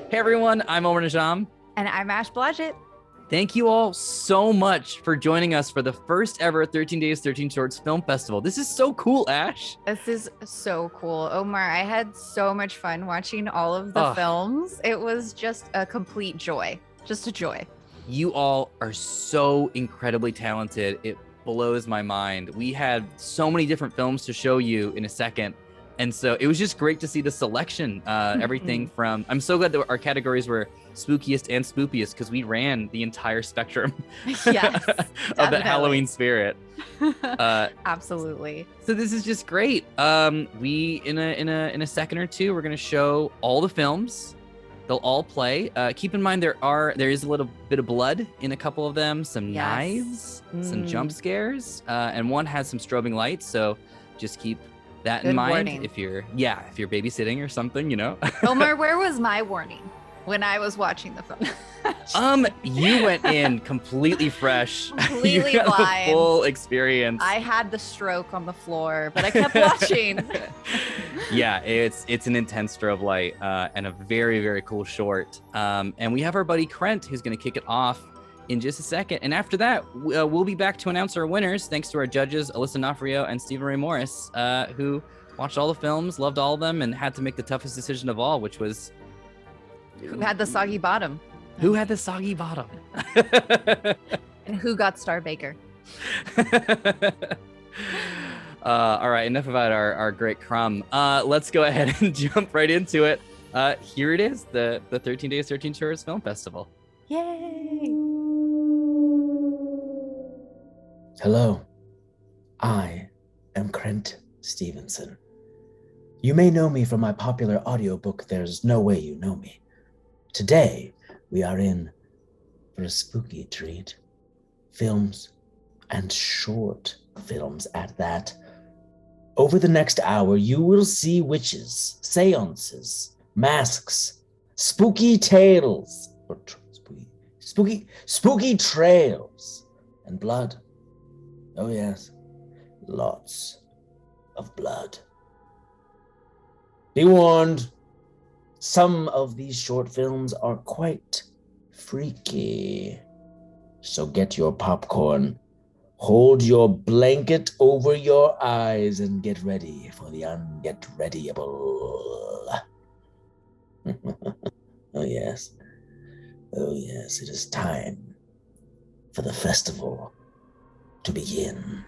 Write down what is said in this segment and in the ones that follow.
Hey everyone, I'm Omar Najam. And I'm Ash Blodgett. Thank you all so much for joining us for the first ever 13 Days, 13 Shorts Film Festival. This is so cool, Ash. This is so cool. Omar, I had so much fun watching all of the Ugh. films. It was just a complete joy. Just a joy. You all are so incredibly talented. It blows my mind. We had so many different films to show you in a second. And so it was just great to see the selection. Everything from, I'm so glad that our categories were spookiest and spoopiest because we ran the entire spectrum Yes, of the Halloween spirit. Absolutely. So this is just great. We in a second or two, we're gonna show all the films. They'll all play. Keep in mind there is a little bit of blood in a couple of them, some knives, some jump scares, and one has some strobing lights. So just keep that in mind warning. if you're babysitting or something, you know. Omar, where was my warning when I was watching the film? You went in completely fresh. Completely you had blind. The full experience. I had the stroke on the floor, but I kept watching. Yeah, it's an intense strobe light and a very, very cool short. And we have our buddy Krent who's going to kick it off in just a second. And after that, we'll be back to announce our winners, thanks to our judges, Alyssa Nafrio and Stephen Ray Morris, who watched all the films, loved all of them, and had to make the toughest decision of all, which was... Who had the soggy bottom? Who had the soggy bottom? And who got Star Baker? All right, enough about our great crumb. Let's go ahead and jump right into it. Here it is, the 13 Days, 13 Shorts Film Festival. Yay! Hello, I am Krent Stevenson. You may know me from my popular audiobook, There's No Way You Know Me. Today, we are in for a spooky treat. Films and short films at that. Over the next hour, you will see witches, seances, masks, spooky tales, or spooky trails, and blood. Oh yes, lots of blood. Be warned, some of these short films are quite freaky. So get your popcorn, hold your blanket over your eyes, and get ready for the unget-readyable. Oh yes, it is time for the festival to begin.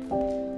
Hello?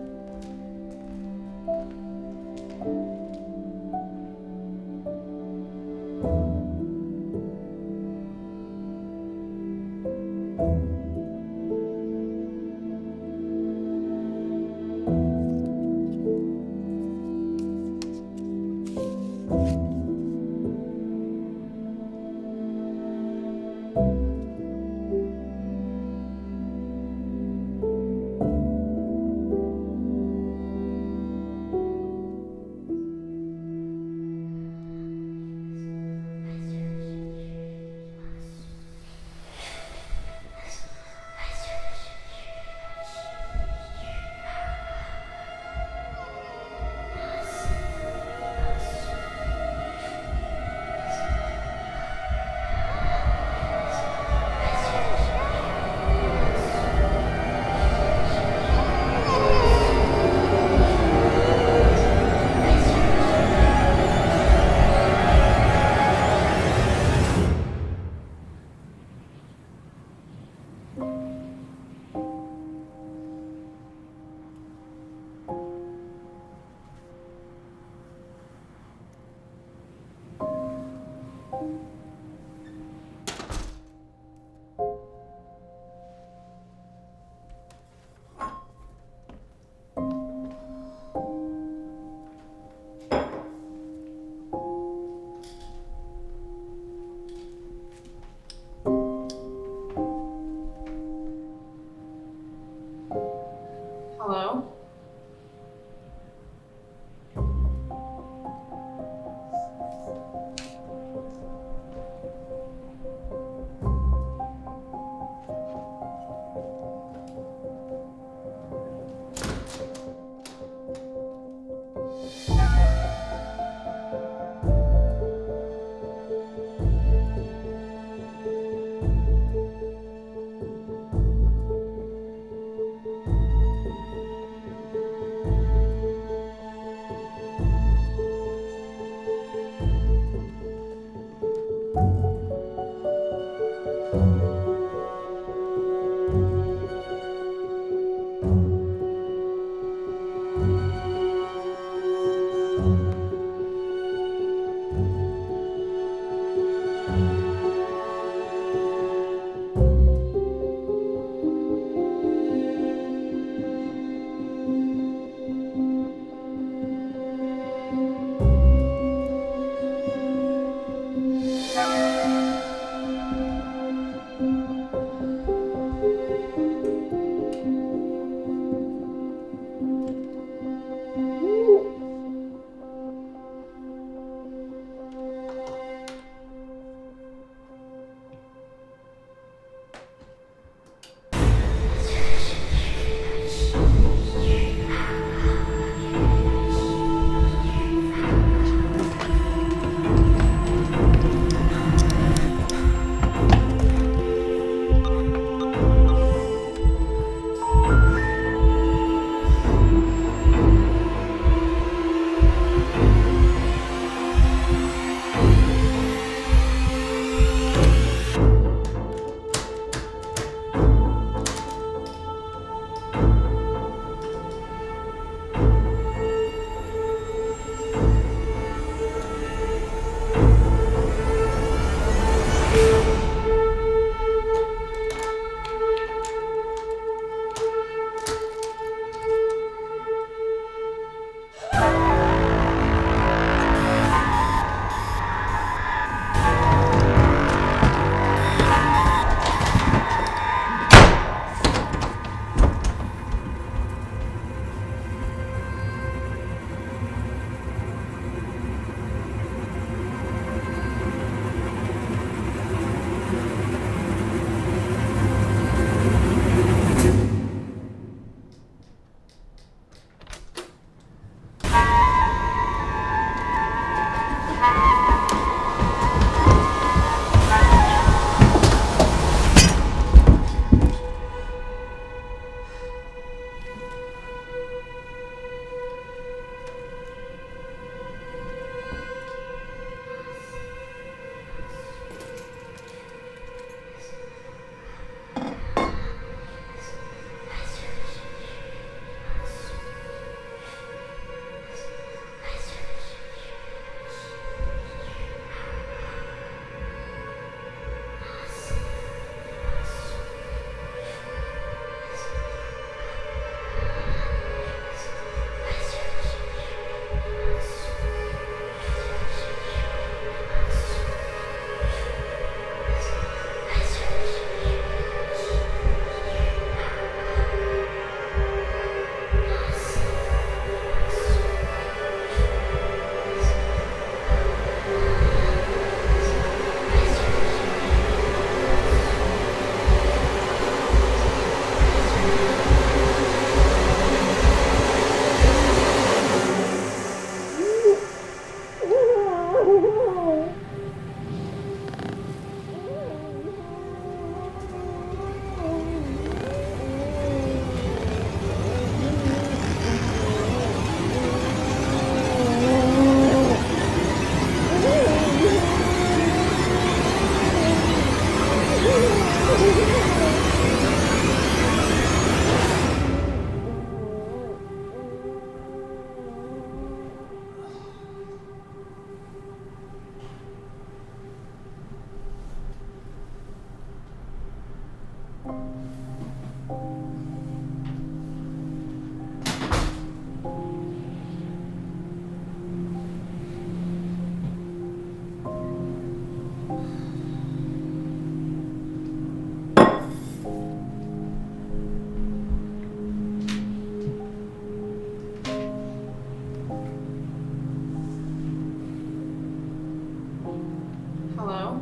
Hello?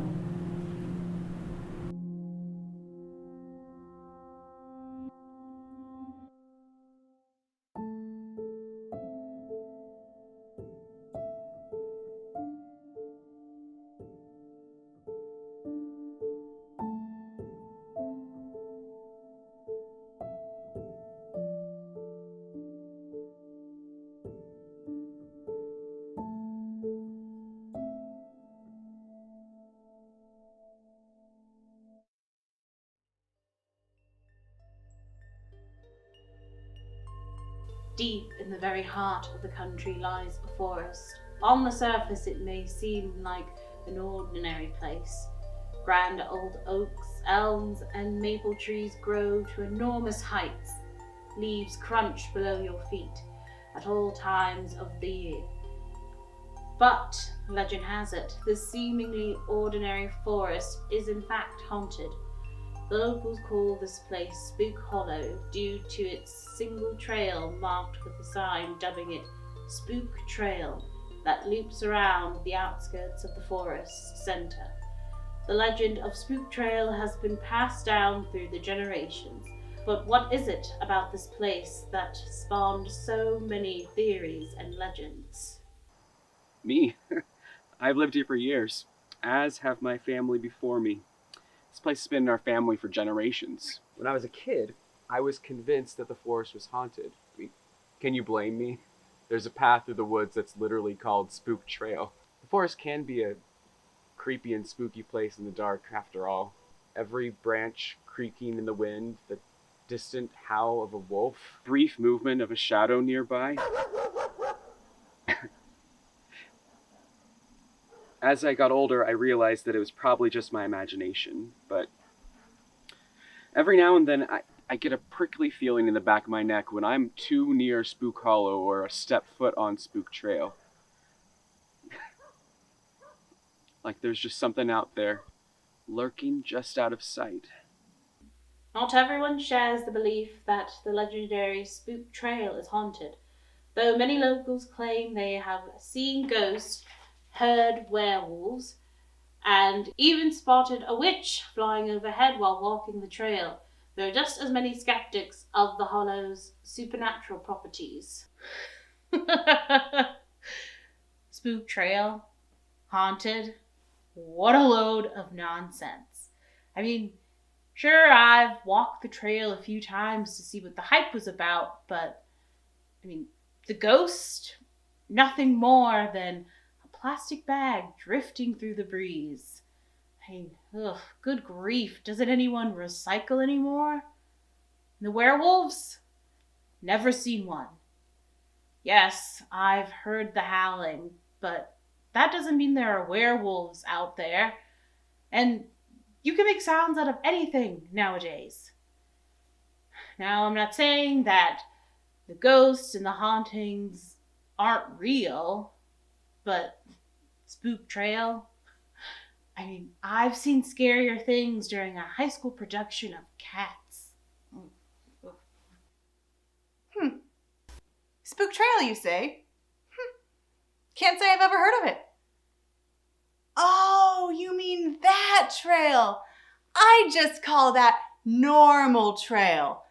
Deep in the very heart of the country lies a forest. On the surface it may seem like an ordinary place. Grand old oaks, elms, and maple trees grow to enormous heights. Leaves crunch below your feet at all times of the year. But, legend has it, this seemingly ordinary forest is in fact haunted. The locals call this place Spook Hollow due to its single trail marked with a sign dubbing it Spook Trail that loops around the outskirts of the forest's center. The legend of Spook Trail has been passed down through the generations, but what is it about this place that spawned so many theories and legends? Me? I've lived here for years, as have my family before me. This place has been in our family for generations. When I was a kid, I was convinced that the forest was haunted. I mean, can you blame me? There's a path through the woods that's literally called Spook Trail. The forest can be a creepy and spooky place in the dark, after all. Every branch creaking in the wind, the distant howl of a wolf, Brief movement of a shadow nearby. As I got older, I realized that it was probably just my imagination, but every now and then I get a prickly feeling in the back of my neck when I'm too near Spook Hollow or a step foot on Spook Trail. Like there's just something out there, lurking just out of sight. Not everyone shares the belief that the legendary Spook Trail is haunted, though many locals claim they have seen ghosts, heard werewolves, and even spotted a witch flying overhead while walking the trail. There are just as many skeptics of the hollow's supernatural properties. Spook Trail? Haunted? What a load of nonsense. I mean, sure, I've walked the trail a few times to see what the hype was about, but, I mean, the ghost? Nothing more than a plastic bag drifting through the breeze. I mean, good grief, doesn't anyone recycle anymore? The werewolves? Never seen one. Yes, I've heard the howling, but that doesn't mean there are werewolves out there. And you can make sounds out of anything nowadays. Now, I'm not saying that the ghosts and the hauntings aren't real, but Spook Trail? I mean, I've seen scarier things during a high school production of Cats. Spook Trail, you say? Can't say I've ever heard of it. Oh, you mean that trail? I just call that normal trail.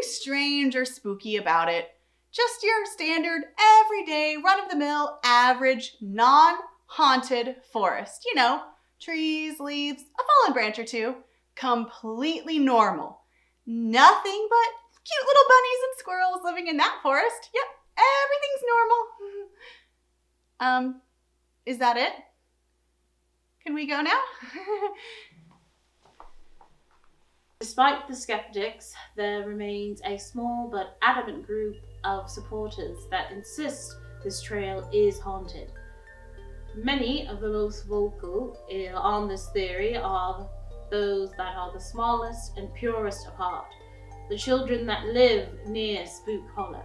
strange or spooky about it. Just your standard, everyday, run-of-the-mill, average, non-haunted forest. You know, trees, leaves, a fallen branch or two. Completely normal. Nothing but cute little bunnies and squirrels living in that forest. Yep, everything's normal. Is that it? Can we go now? Despite the skeptics, there remains a small but adamant group of supporters that insist this trail is haunted. Many of the most vocal on this theory are those that are the smallest and purest of heart, the children that live near Spook Hollow.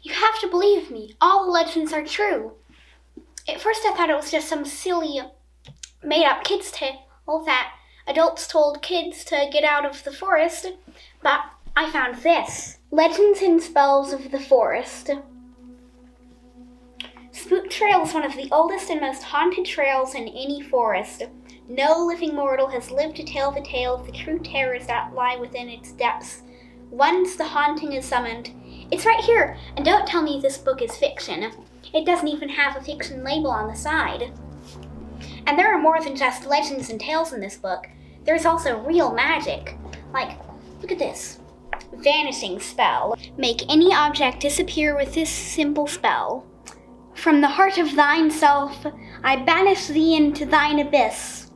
You have to believe me, all the legends are true. At first I thought it was just some silly, made-up kids' tale that adults told kids to get out of the forest, but I found this. Legends and Spells of the Forest. Spook Trail is one of the oldest and most haunted trails in any forest. No living mortal has lived to tell the tale of the true terrors that lie within its depths. Once the haunting is summoned, it's right here, and don't tell me this book is fiction. It doesn't even have a fiction label on the side. And there are more than just legends and tales in this book. There's also real magic. Like, look at this. Vanishing spell. Make any object disappear with this simple spell. From the heart of thine self, I banish thee into thine abyss.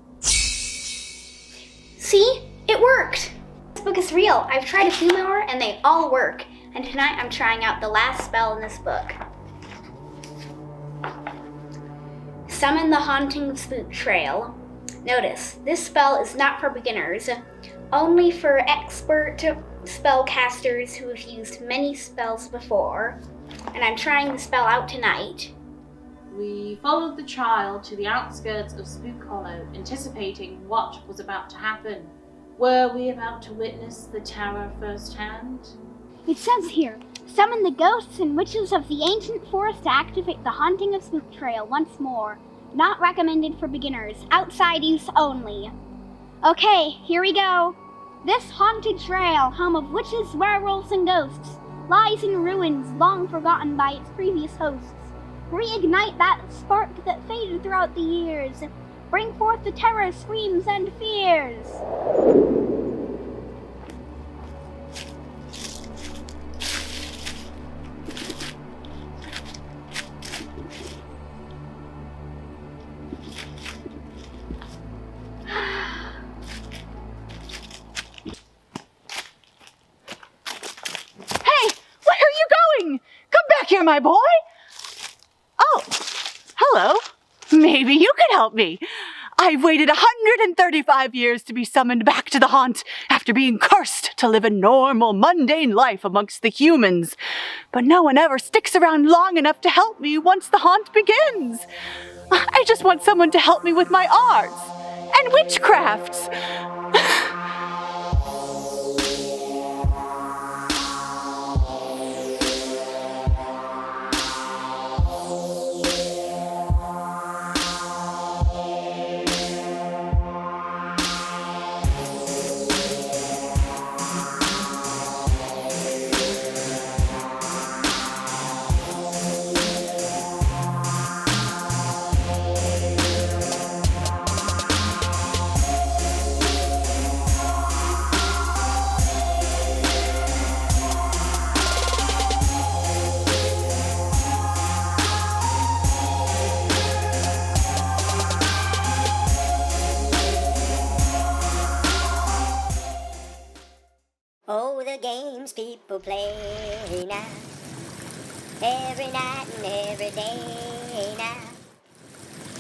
See? It worked! This book is real. I've tried a few more, and they all work. And tonight I'm trying out the last spell in this book. Summon the Haunting of Spook Trail. Notice, this spell is not for beginners, only for expert spellcasters who have used many spells before. And I'm trying the spell out tonight. We followed the child to the outskirts of Spook Hollow, anticipating what was about to happen. Were we about to witness the terror firsthand? It says here, summon the ghosts and witches of the ancient forest to activate the Haunting of Spook Trail once more. Not recommended for beginners, outside use only. Okay, here we go. This haunted trail, home of witches, werewolves, and ghosts, lies in ruins long forgotten by its previous hosts. Reignite that spark that faded throughout the years. Bring forth the terror, screams, and fears. Here, my boy. Oh, hello. Maybe you could help me. I've waited 135 years to be summoned back to the haunt after being cursed to live a normal, mundane life amongst the humans. But no one ever sticks around long enough to help me once the haunt begins. I just want someone to help me with my arts and witchcrafts. Oh, the games people play now, every night and every day now.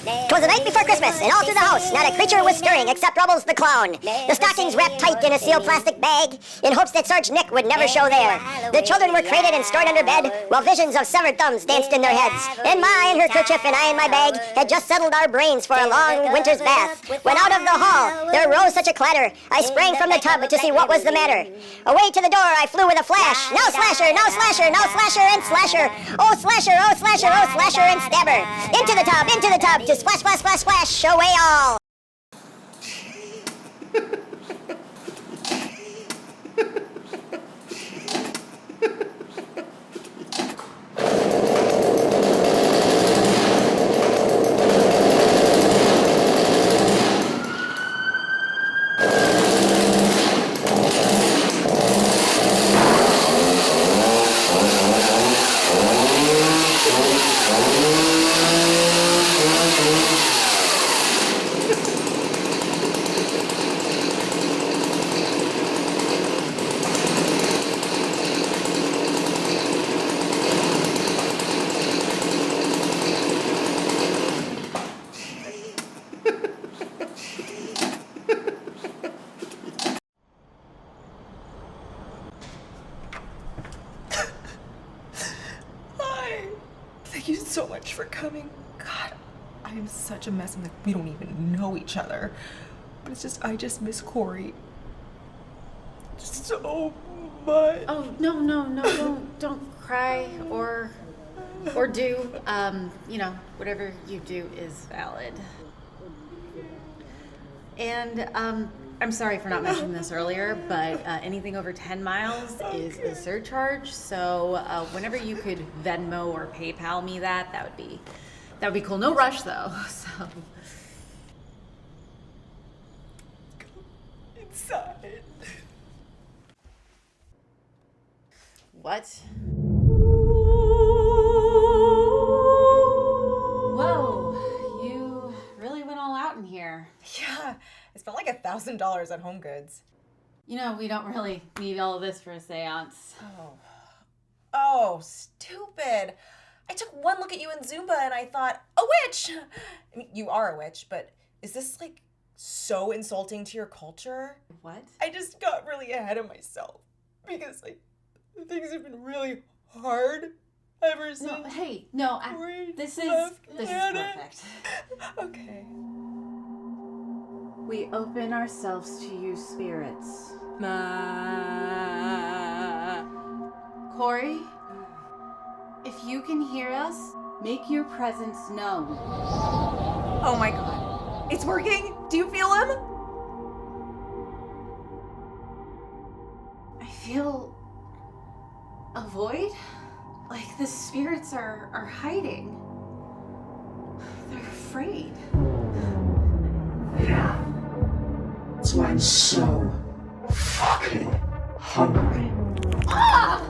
'Twas the night before Christmas, and all through the house, not a creature was stirring except Rubbles the clown. The stockings wrapped tight in a sealed plastic bag, in hopes that Sarge Nick would never show there. The children were crated and stored under bed, while visions of severed thumbs danced in their heads. And Ma in her kerchief and I in my bag had just settled our brains for a long winter's bath. When out of the hall, there rose such a clatter, I sprang from the tub to see what was the matter. Away to the door I flew with a flash. Now Slasher, now Slasher, now Slasher and Slasher. Oh Slasher, oh Slasher, oh Slasher and Stabber. Into the tub, to splash, splash, splash, splash, away all. Thank you so much for coming. God, I'm such a mess. I'm like, we don't even know each other. But it's just, I just miss Corey so much. Oh, no, don't cry or do. Whatever you do is valid. And, I'm sorry for not mentioning this earlier, but anything over 10 miles is a surcharge. So whenever you could Venmo or PayPal me that would be cool. No rush though. So Go inside. what? Whoa, you really went all out in here. Yeah, it spent like $1,000 on home goods. You know, we don't really need all of this for a seance. Oh, stupid. I took one look at you in Zumba and I thought, a witch! I mean, you are a witch, but is this like so insulting to your culture? What? I just got really ahead of myself because like things have been really hard ever since. This is perfect. Okay. We open ourselves to you, spirits. Corey, if you can hear us, make your presence known. Oh my god. It's working? Do you feel him? I feel a void. Like the spirits are hiding. They're afraid. Yeah. That's why I'm so fucking hungry. Ah!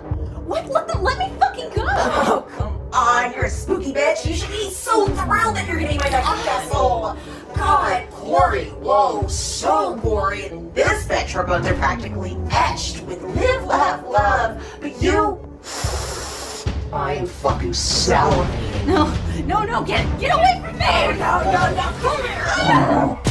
What? Let me fucking go! Oh, come on, you're a spooky bitch. You should be so thrilled that you're gonna be my next vessel. God, Corey, whoa, so gory. And this bitch, her bones are practically etched with live, laugh, love. But you, I am fucking salivating. No, get away from me! No, come here!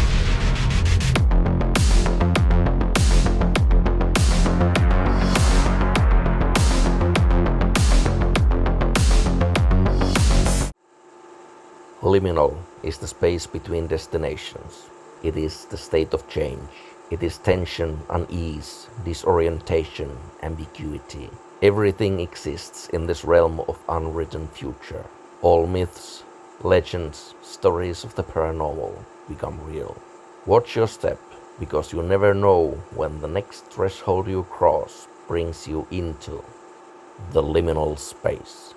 Liminal is the space between destinations. It is the state of change. It is tension, unease, disorientation, ambiguity. Everything exists in this realm of unwritten future. All myths, legends, stories of the paranormal become real. Watch your step, because you never know when the next threshold you cross brings you into the liminal space.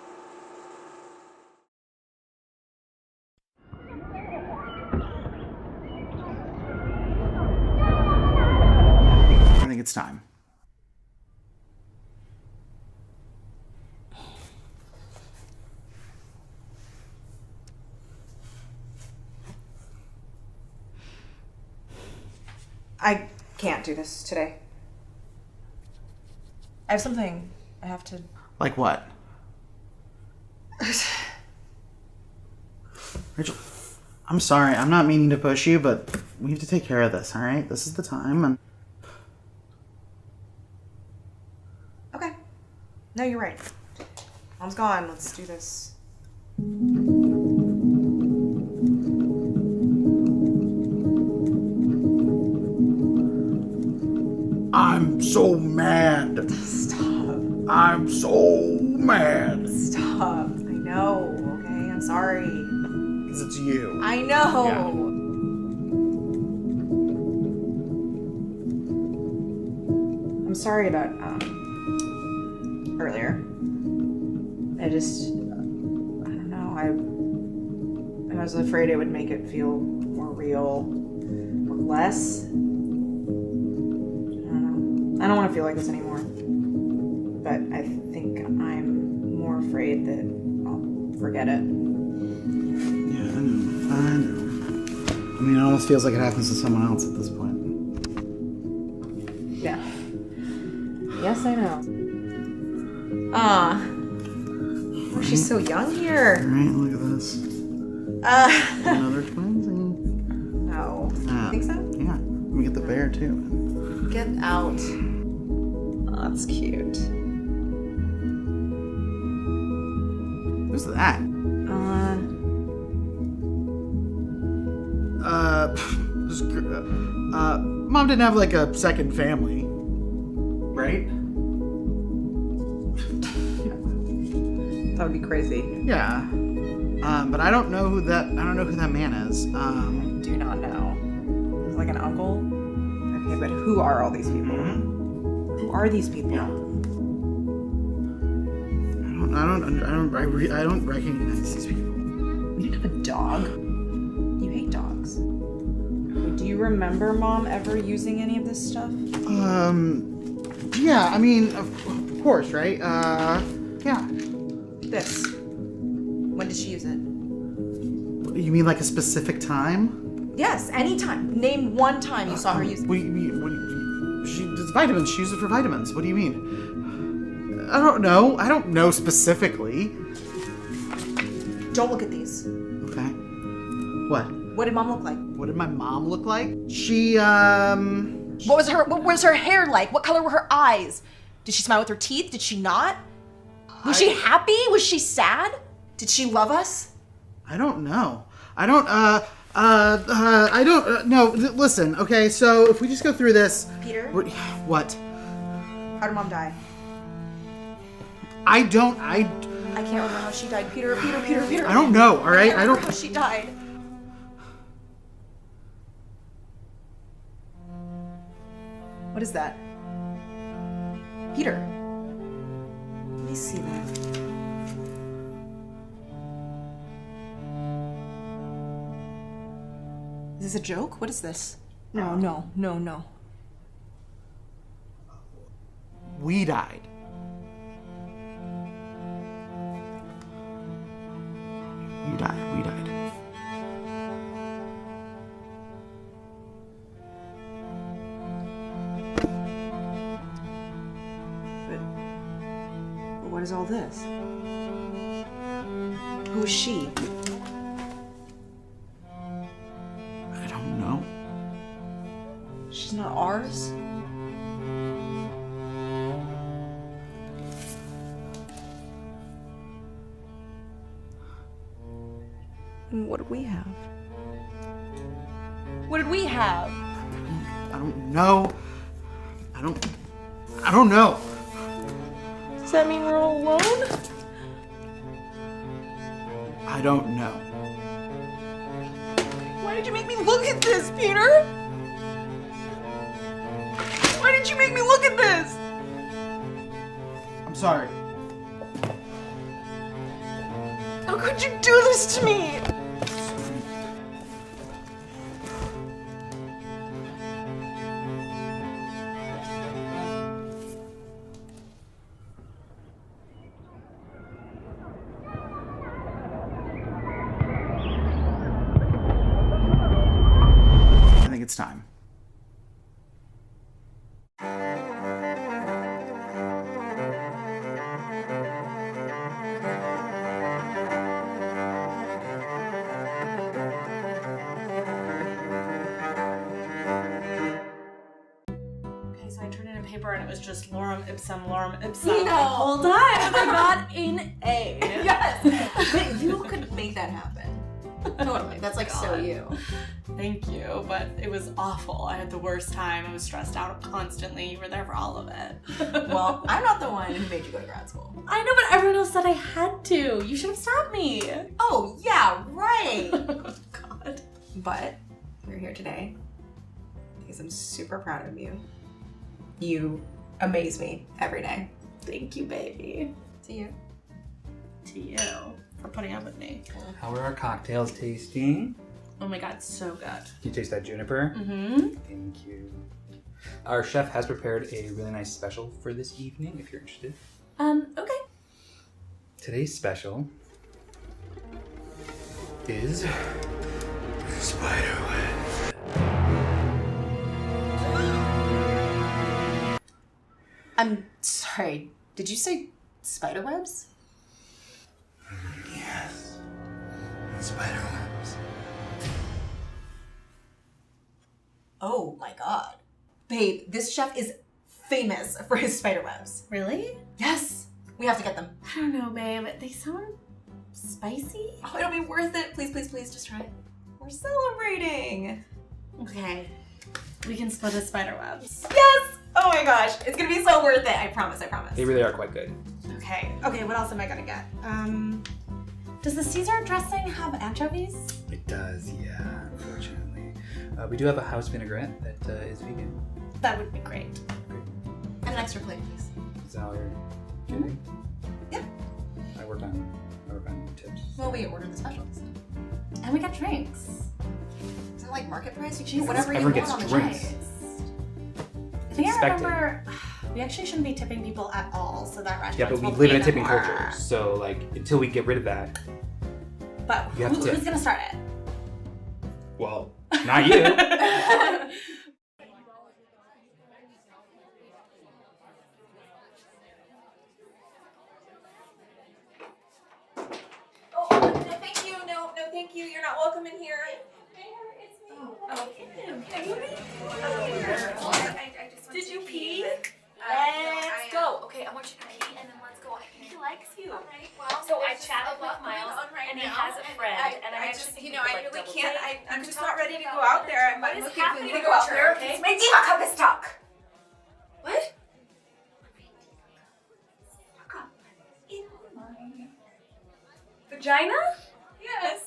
I think it's time. I can't do this today. I have something I have to... Like what? Rachel, I'm sorry. I'm not meaning to push you, but we have to take care of this, all right? This is the time. And Okay. No, you're right. Mom's gone. Let's do this. I'm so mad. Stop. I'm so mad. Stop. I know, okay? I'm sorry. Because it's you. I know. Yeah. I'm sorry about earlier. I don't know. I was afraid it would make it feel more real or less. I don't know. I don't want to feel like this anymore. But I think I'm more afraid that I'll forget it. Yeah, I know. I mean, it almost feels like it happens to someone else at this point. Yeah. Yes, I know. Oh, she's so young here. Alright, look at this. Another twinsy. No. You think so? Yeah. We get the bear too. Get out. Oh, that's cute. Who's that? Mom didn't have like a second family, right? That would be crazy. Yeah. But I don't know who that man is. I do not know. He's like an uncle. Okay, but who are all these people? Who are these people? I don't recognize these people. You didn't have a dog. You hate dogs. Do you remember Mom ever using any of this stuff? Yeah, I mean, of course, right? Yeah. This. When did she use it? You mean like a specific time? Yes, anytime. Name one time you saw her use it. It's vitamins. She uses it for vitamins. What do you mean? I don't know. I don't know specifically. Don't look at these. Okay. What? What did Mom look like? What did my mom look like? She, What was her hair like? What color were her eyes? Did she smile with her teeth? Did she not? Was she happy? Was she sad? Did she love us? I don't know. I don't no, listen, okay, so if we just go through this. Peter? What? How did Mom die? I can't remember how she died. Peter. I don't know, all right? I don't remember how she died. What is that? Peter. Let me see that. Is this a joke? What is this? No. We died. We died. But what is all this? Who is she? I don't know. She's not ours? And what did we have? What did we have? I don't know. I don't know. Does that mean we're all alone? I don't know. Why did you make me look at this, Peter? Why did you make me look at this? I'm sorry. How could you do this to me? I think it's time. paper and it was just lorem ipsum the No. whole time. I got an A. Yes. But you could make that happen. Totally. That's like so you. Thank you, but it was awful. I had the worst time. I was stressed out constantly. You were there for all of it. Well, I'm not the one who made you go to grad school. I know, but everyone else said I had to. You should have stopped me. Oh, yeah, right. God. But we're here today because I'm super proud of you. You amaze me every day. Thank you, baby. To you. To you for putting up with me. How are our cocktails tasting? Oh my god, so good. Can you taste that juniper? Mm-hmm. Thank you. Our chef has prepared a really nice special for this evening, if you're interested. Okay. Today's special is Spiderwebs. I'm sorry. Did you say spiderwebs? Yes. Spiderwebs. Oh my god. Babe, this chef is famous for his spiderwebs. Really? Yes. We have to get them. I don't know, babe. They sound spicy. Oh, it'll be worth it. Please, please, please, just try it. We're celebrating. Okay. We can split a spiderwebs. Yes! Oh my gosh. It's gonna be so worth it. I promise, I promise. They really are quite good. Okay. Okay, what else am I gonna get? Does the Caesar dressing have anchovies? It does, yeah, unfortunately. We do have a house vinaigrette that is vegan. That would be great. And an extra plate, please. Is that all you're getting? Yeah. I work on tips. Well, we ordered the specials. And we got drinks. Is it like market price? You can Jesus. do whatever you Everyone want gets on the drinks. check. I think I Expected. remember we actually shouldn't be tipping people at all, so that restaurant. Yeah, but we live in a tipping culture, so like until we get rid of that, But you have to tip. who's gonna start it? Well, not you. Oh, no, thank you. No, thank you. You're not welcome in here. Did you pee? Let's go. Okay, I want you to pee and then let's go. I think he likes you. So I chatted with Miles and he has a friend and I just, think you know, I we could, really like, can't. double date. I'm We just could not talk ready to about go out there. I'm what is looking happening to go out there. okay? My diva cup is stuck. What? Vagina? Yes.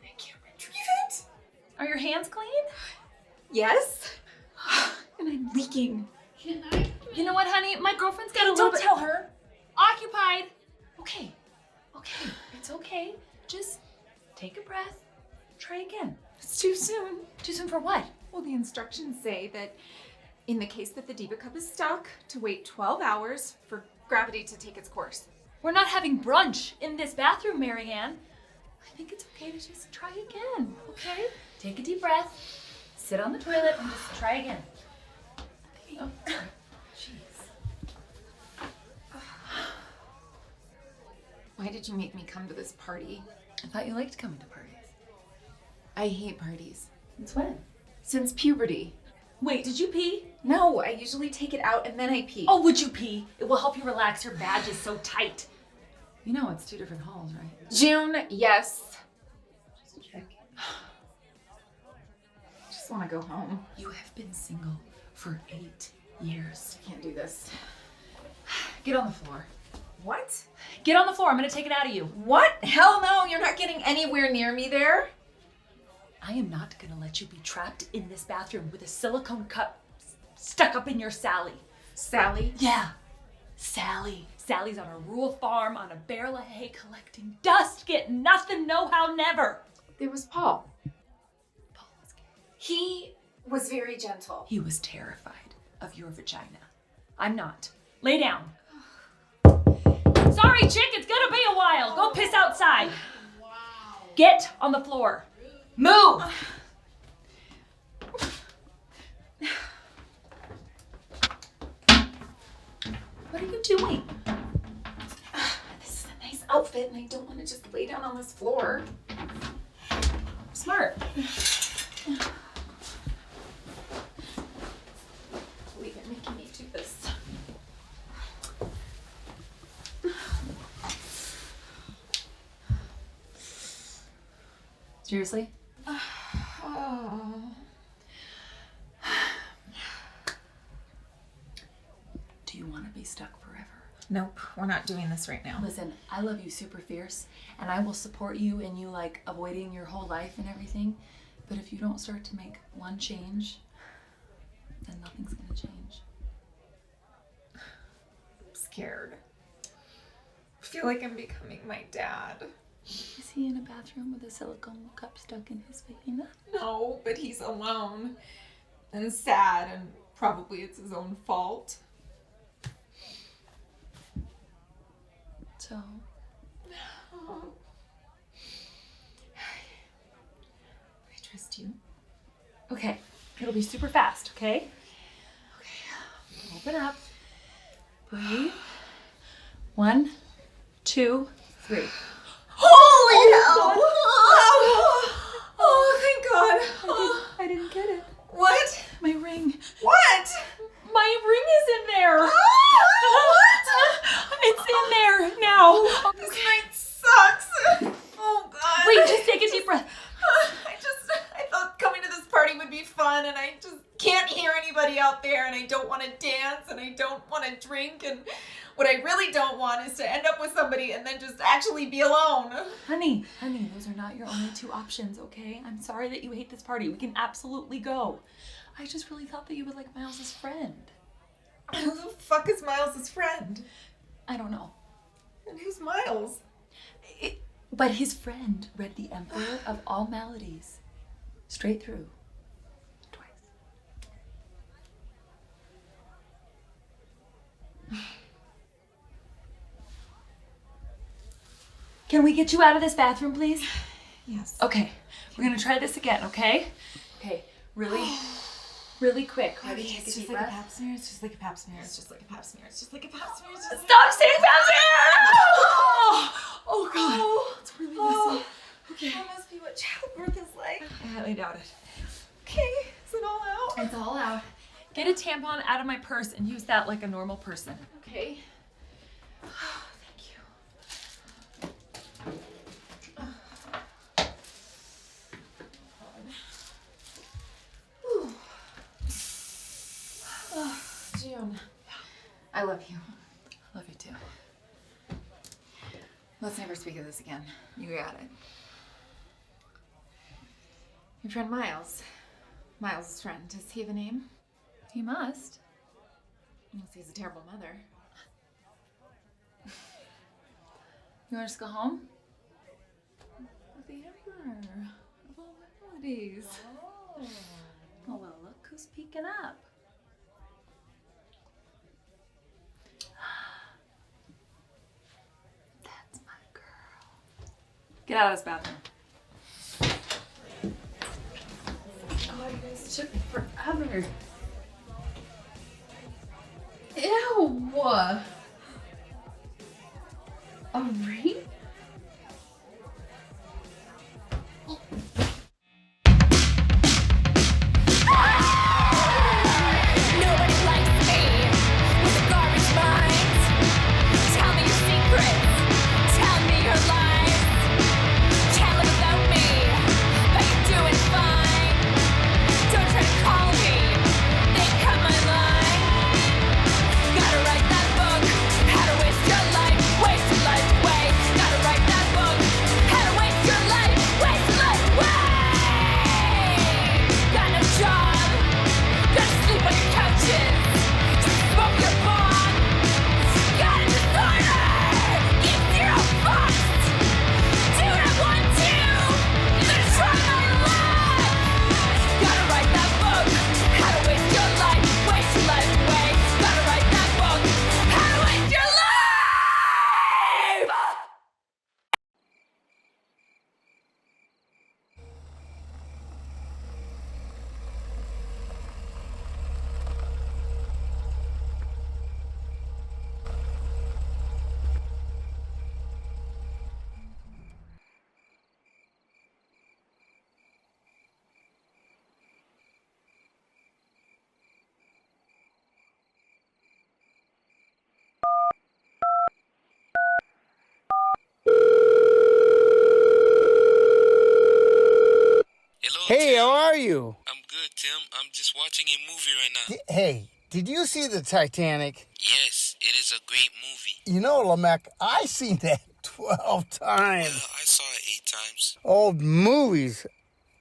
I can't retrieve it. Are your hands clean? Yes. And I'm leaking. Can I? You know what, honey? My girlfriend's got a little Don't bit... tell her. Occupied. Okay. Okay. It's okay. Just take a breath. Try again. It's too soon. Too soon for what? Well, the instructions say that in the case that the diva cup is stuck, to wait 12 hours for gravity to take its course. We're not having brunch in this bathroom, Marianne. I think it's okay to just try again, okay? Take a deep breath, sit on the toilet, and just try again. Oh, jeez. Why did you make me come to this party? I thought you liked coming to parties. I hate parties. Since when? Since puberty. Wait, did you pee? No, I usually take it out and then I pee. Oh, would you pee? It will help you relax. Your badge is so tight. You know it's 2 different halls, right? June, yes. Just check. I just want to go home. You have been single for 8 years. I can't do this. Get on the floor. What? Get on the floor. I'm going to take it out of you. What? Hell no, you're not getting anywhere near me there. I am not going to let you be trapped in this bathroom with a silicone cup stuck up in your Sally. Sally? Yeah. Sally. Sally's on a rural farm on a barrel of hay collecting dust, getting nothing, no how, never. There was Paul. Paul was gay. He was very gentle. He was terrified of your vagina. I'm not. Lay down. Sorry, chick, it's gonna be a while. Go piss outside. Wow. Get on the floor. Move! What are you doing? This is a nice outfit and I don't want to just lay down on this floor. Smart. Believe you're making me do this. Seriously? Do you want to be stuck forever? Nope, we're not doing this right now. Listen, I love you super fierce, and I will support you in you like avoiding your whole life and everything. But if you don't start to make one change, then nothing's gonna change. I'm scared. I feel like I'm becoming my dad. Is he in a bathroom with a silicone cup stuck in his vagina? No, but he's alone and sad, and probably it's his own fault. So? I trust you. Okay, it'll be super fast, okay? Okay, open up. Breathe. 1, 2, 3. Holy hell! Oh, thank God. I didn't get it. What? My ring. What? My ring is in there. What? It's in there now. This night sucks. Oh God. Wait, just take a deep breath. I thought coming to this party would be fun, and I just can't hear anybody out there, and I don't want to dance, and I don't want to drink, and what I really don't want is to end up with somebody and then just actually be alone. Honey, those are not your only two options, okay? I'm sorry that you hate this party. We can absolutely go. I just really thought that you would like Miles' friend. Who the fuck is Miles' friend? I don't know. And who's Miles? But his friend read the Emperor of all Maladies straight through. Twice. Can we get you out of this bathroom, please? Yes. Okay, we're gonna try this again, okay? Okay, really quick. Ready? Okay, Take a it's deep just like breath. a pap smear. It's just like a pap smear. It's just like a pap smear. It's just like a pap smear. It's just Stop saying pap smear! Oh God, it's really messy. Okay. That must be what childbirth is like. I highly doubt it. Okay, is it all out? It's all out. Get a tampon out of my purse and use that like a normal person. Okay. June, I love you. I love you too. Let's never speak of this again. You got it. Your friend Miles. Miles' friend. Does he have a name? He must. Unless he's a terrible mother. You want to just go home? The Emperor of all Maladies. Oh well, look who's peeking up. That's my girl. Get out of this bathroom. God, you guys took forever. Ew! A ring? Nobody likes me with a garbage mind. Tell me your secrets, tell me your lies. Can't live without me, but you're doing fine. Don't try to call me, they cut my line. Gotta write that book, how to waste your life away. Hey, how are you? I'm good, Tim. I'm just watching a movie right now. Hey, did you see the Titanic? Yes, it is a great movie. You know, Lamech, I seen that 12 times. Well, I saw it 8 times. Old movies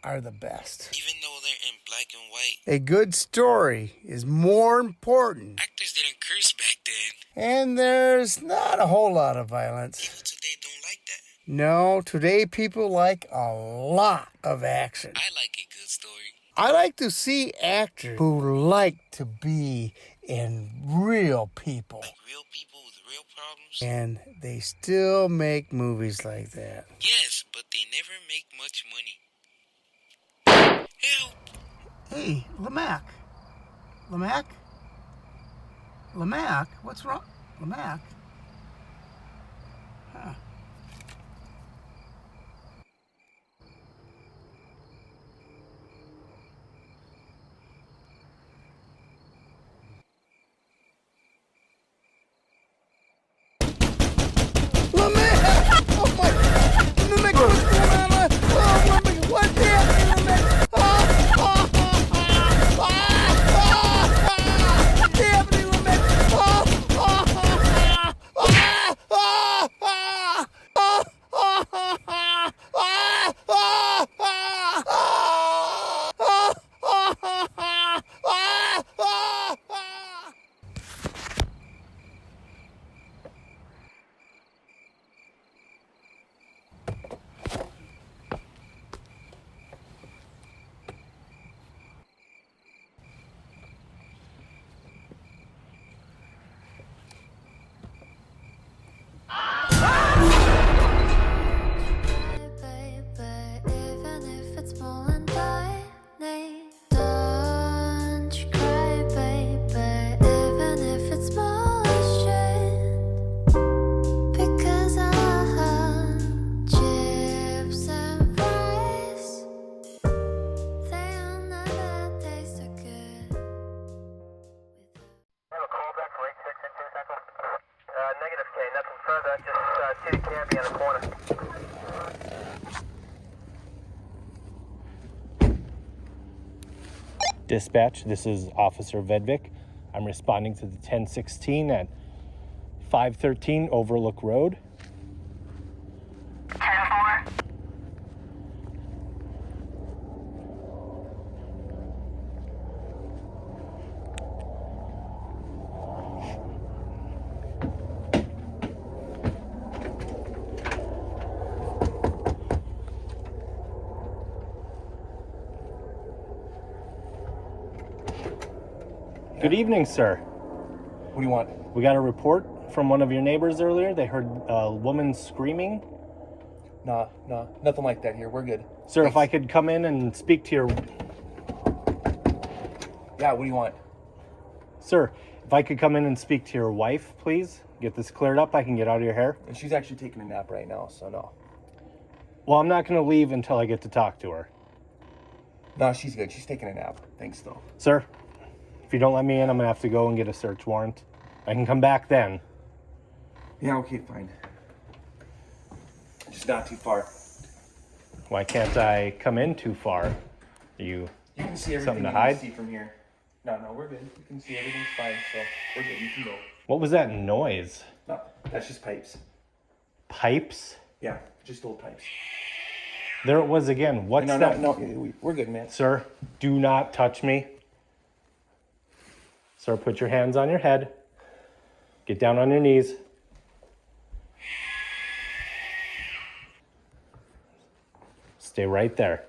are the best. Even though they're in black and white. A good story is more important. Actors didn't curse back then. And there's not a whole lot of violence. People today don't like that. No, today people like a lot of action. I like a good story. I like to see actors who like to be in real people. Like real people with real problems? And they still make movies like that. Yes, but they never make much money. Help! Hey, Lamech. Lamech? Lamech? What's wrong? Lamech? Huh. Dispatch, this is Officer Vedvik. I'm responding to the 1016 at 513 Overlook Road. 10-4. Good evening, sir. What do you want? We got a report from one of your neighbors earlier. They heard a woman screaming. Nah, nothing like that here. We're good. Sir, thanks. If I could come in and speak to your... Yeah, what do you want? Sir, if I could come in and speak to your wife, please. Get this cleared up. I can get out of your hair. And she's actually taking a nap right now, so no. Well, I'm not going to leave until I get to talk to her. No, she's good. She's taking a nap. Thanks, though. Sir, if you don't let me in, I'm going to have to go and get a search warrant. I can come back then. Yeah, okay, fine. Just not too far. Why can't I come in too far? You can see everything something to you hide? can see from here. No, we're good. You can see everything's fine, so we're good. You can go. What was that noise? No, that's just pipes. Pipes? Yeah, just old pipes. There it was again. What's that? No, we're good, man. Sir, do not touch me. Sir, put your hands on your head. Get down on your knees. Stay right there.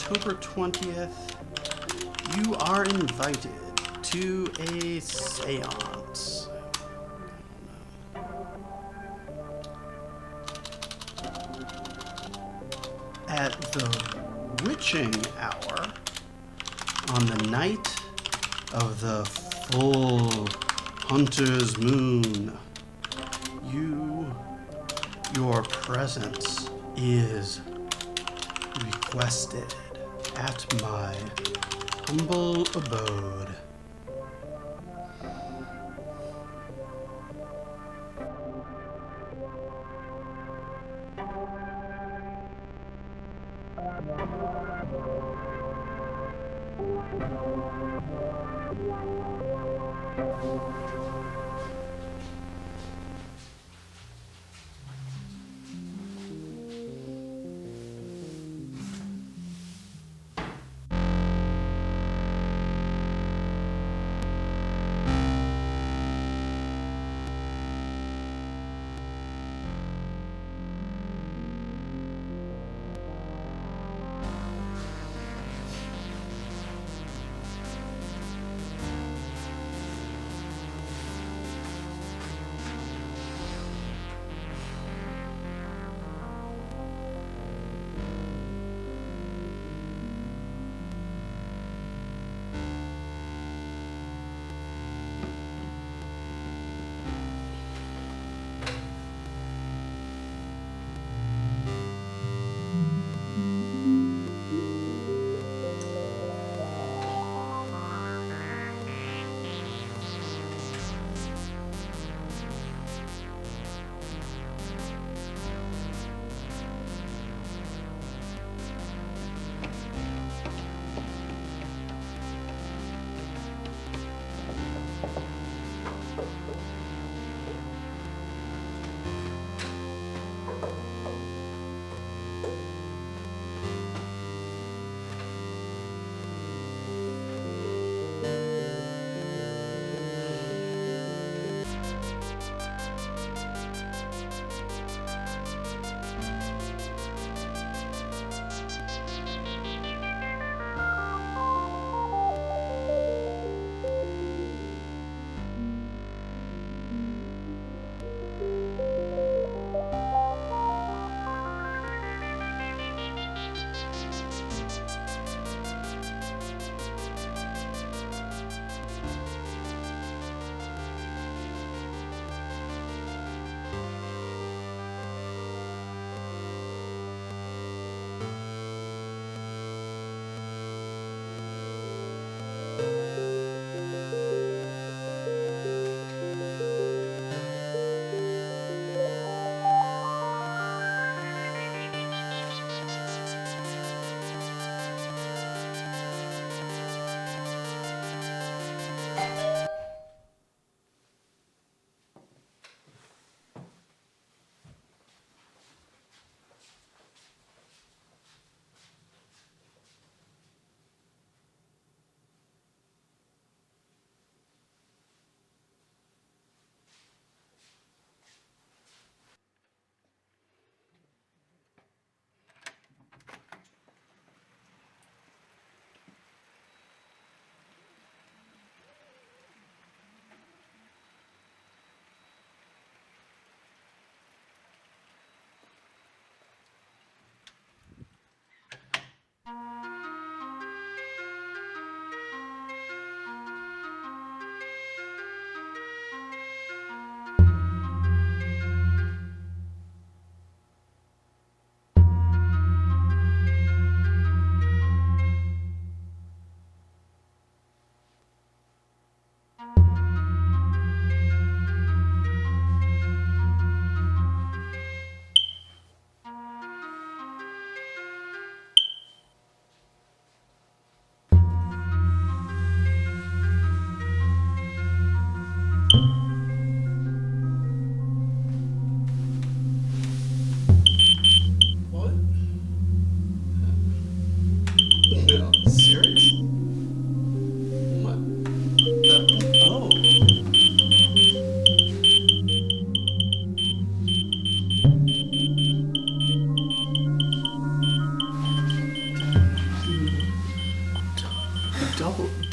October 20th, you are invited to a seance. At the witching hour, on the night of the full hunter's moon, your presence is requested at my humble abode.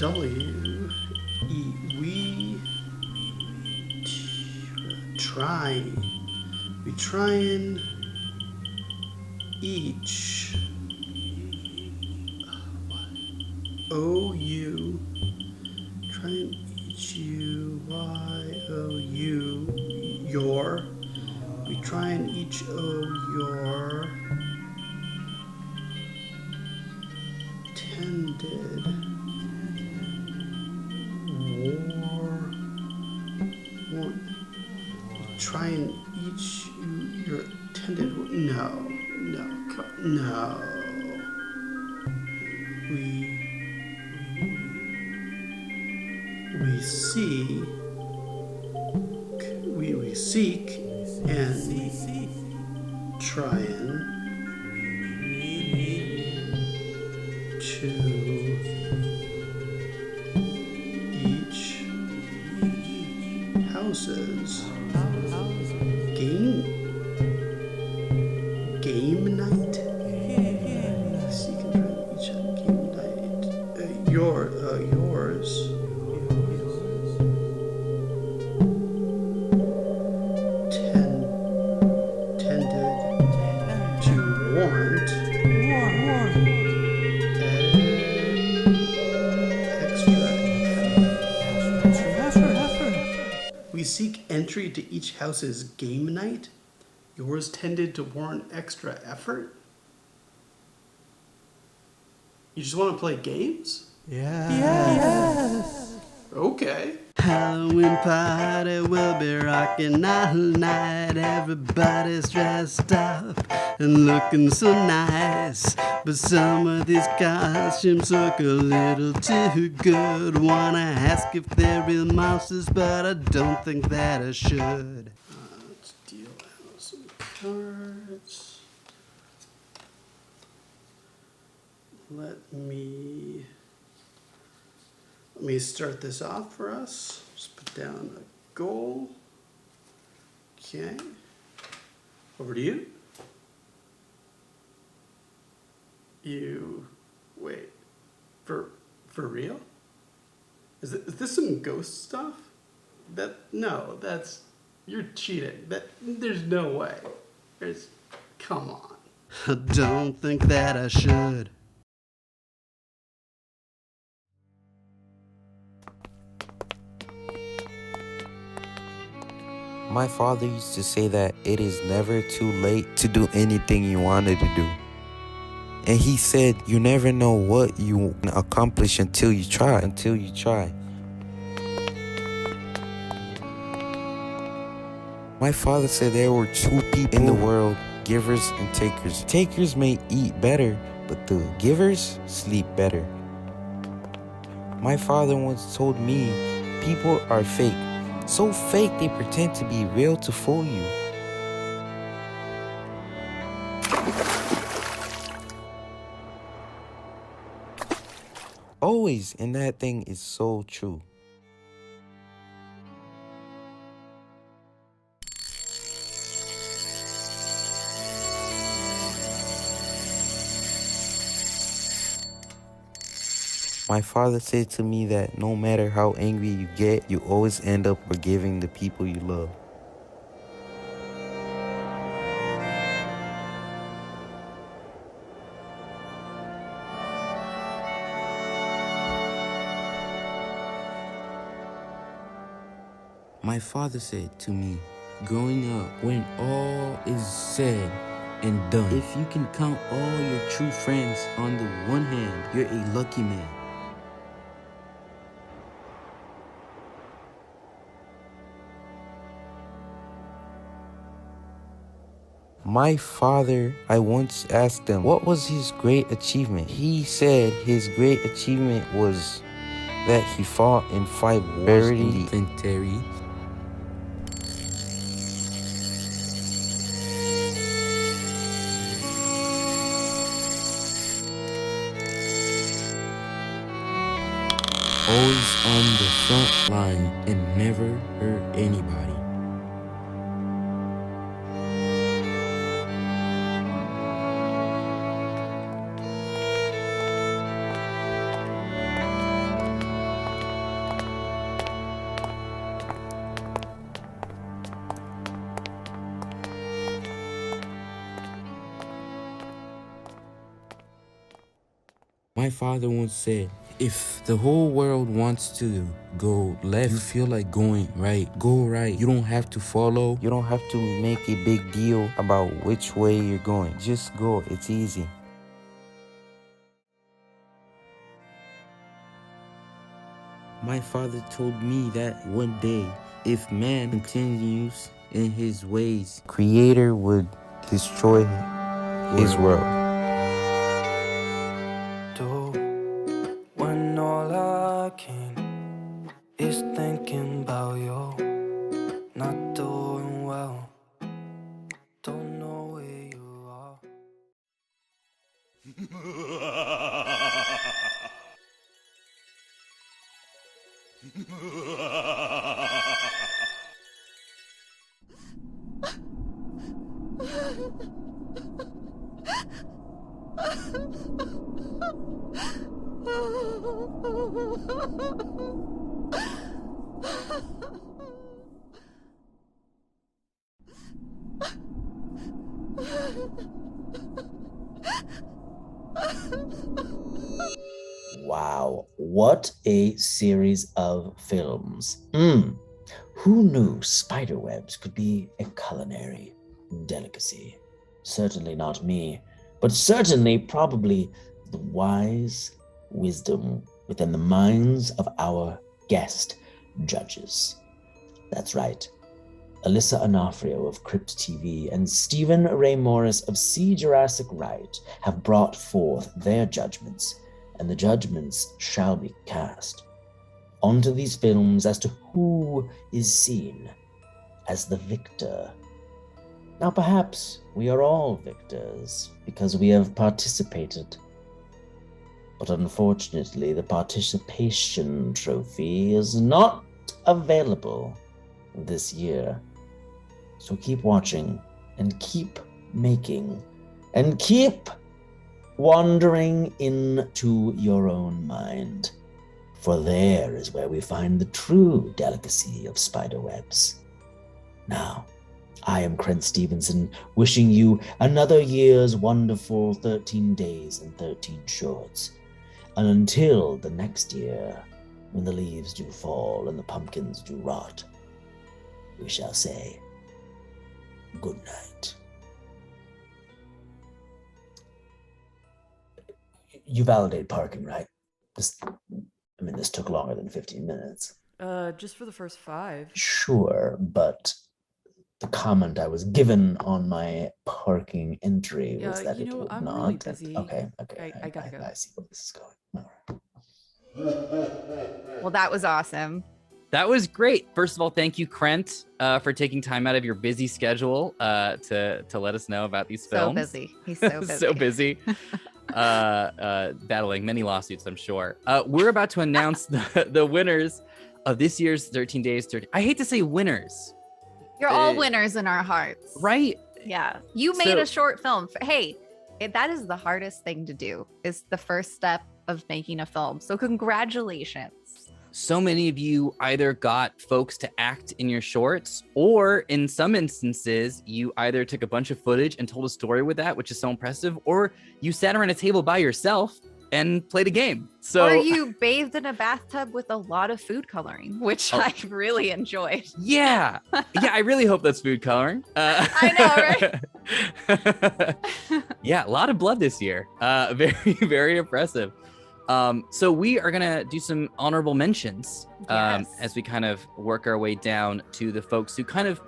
W E. We try and each O U. Try and each U Y O U. Your. We try and each O your. Tended. War. One. Try and each your tended. No. We seek and try and to each houses game night. Seek and try and each game night. Yours. Tended to warrant extra effort. We seek entry to each house's game night. Yours tended to warrant extra effort. You just want to play games? Yes. Okay. Halloween party will be rocking all night. Everybody's dressed up and looking so nice. But some of these costumes look a little too good. Wanna ask if they're real monsters, but I don't think that I should. Let's deal out some cards. Let me start this off for us. Just put down a goal. Okay. Over to you. Wait. For real? Is this some ghost stuff? You're cheating. There's no way. Come on. I don't think that I should. My father used to say that it is never too late to do anything you wanted to do. And he said you never know what you can accomplish until you try. My father said there were two people in the world, givers and takers. Takers may eat better, but the givers sleep better. My father once told me people are fake. So fake they pretend to be real to fool you. Always, and that thing is so true. My father said to me that no matter how angry you get, you always end up forgiving the people you love. My father said to me, growing up, when all is said and done, if you can count all your true friends on the one hand, you're a lucky man. My father, I once asked him, what was his great achievement? He said his great achievement was that he fought in 5 wars in the infantry. Always on the front line and never hurt anybody. My father once said, if the whole world wants to go left, you feel like going right. Go right. You don't have to follow. You don't have to make a big deal about which way you're going. Just go. It's easy. My father told me that one day, if man continues in his ways, Creator would destroy his world. When all I can is thinking about you, not doing well, don't know where you are. Wow, what a series of films. Who knew spiderwebs could be a culinary delicacy? Certainly not me, but certainly probably the wise wisdom within the minds of our guest judges. That's right. Alyssa Onofrio of Crypt TV and Stephen Ray Morris of See Jurassic Right have brought forth their judgments, and the judgments shall be cast onto these films as to who is seen as the victor. Now perhaps we are all victors because we have participated, but unfortunately the participation trophy is not available this year. So keep watching and keep making and keep wandering into your own mind, for there is where we find the true delicacy of spiderwebs. Now, I am Krent Stevenson, wishing you another year's wonderful 13 days and 13 shorts. And until the next year, when the leaves do fall and the pumpkins do rot, we shall say good night. You validate parking, right? This took longer than 15 minutes. Just for the first 5. Sure, but the comment I was given on my parking entry was that it would I'm not. really busy. Okay. I gotta go. I see where this is going. Well, that was awesome. That was great. First of all, thank you, Krent, for taking time out of your busy schedule to let us know about these films. So busy. He's so busy. So busy. Battling many lawsuits, I'm sure. We're about to announce the winners of this year's 13 Days 30. I hate to say winners. You're all winners in our hearts. Right? Yeah. You made a short film. Hey, that is the hardest thing to do, is the first step of making a film. So congratulations. So many of you either got folks to act in your shorts, or in some instances, you either took a bunch of footage and told a story with that, which is so impressive, or you sat around a table by yourself and played a game. So, or you bathed in a bathtub with a lot of food coloring, which I really enjoyed. Yeah. I really hope that's food coloring. I know, right? Yeah, a lot of blood this year. Very, very impressive. So we are gonna do some honorable mentions as we kind of work our way down to the folks who kind of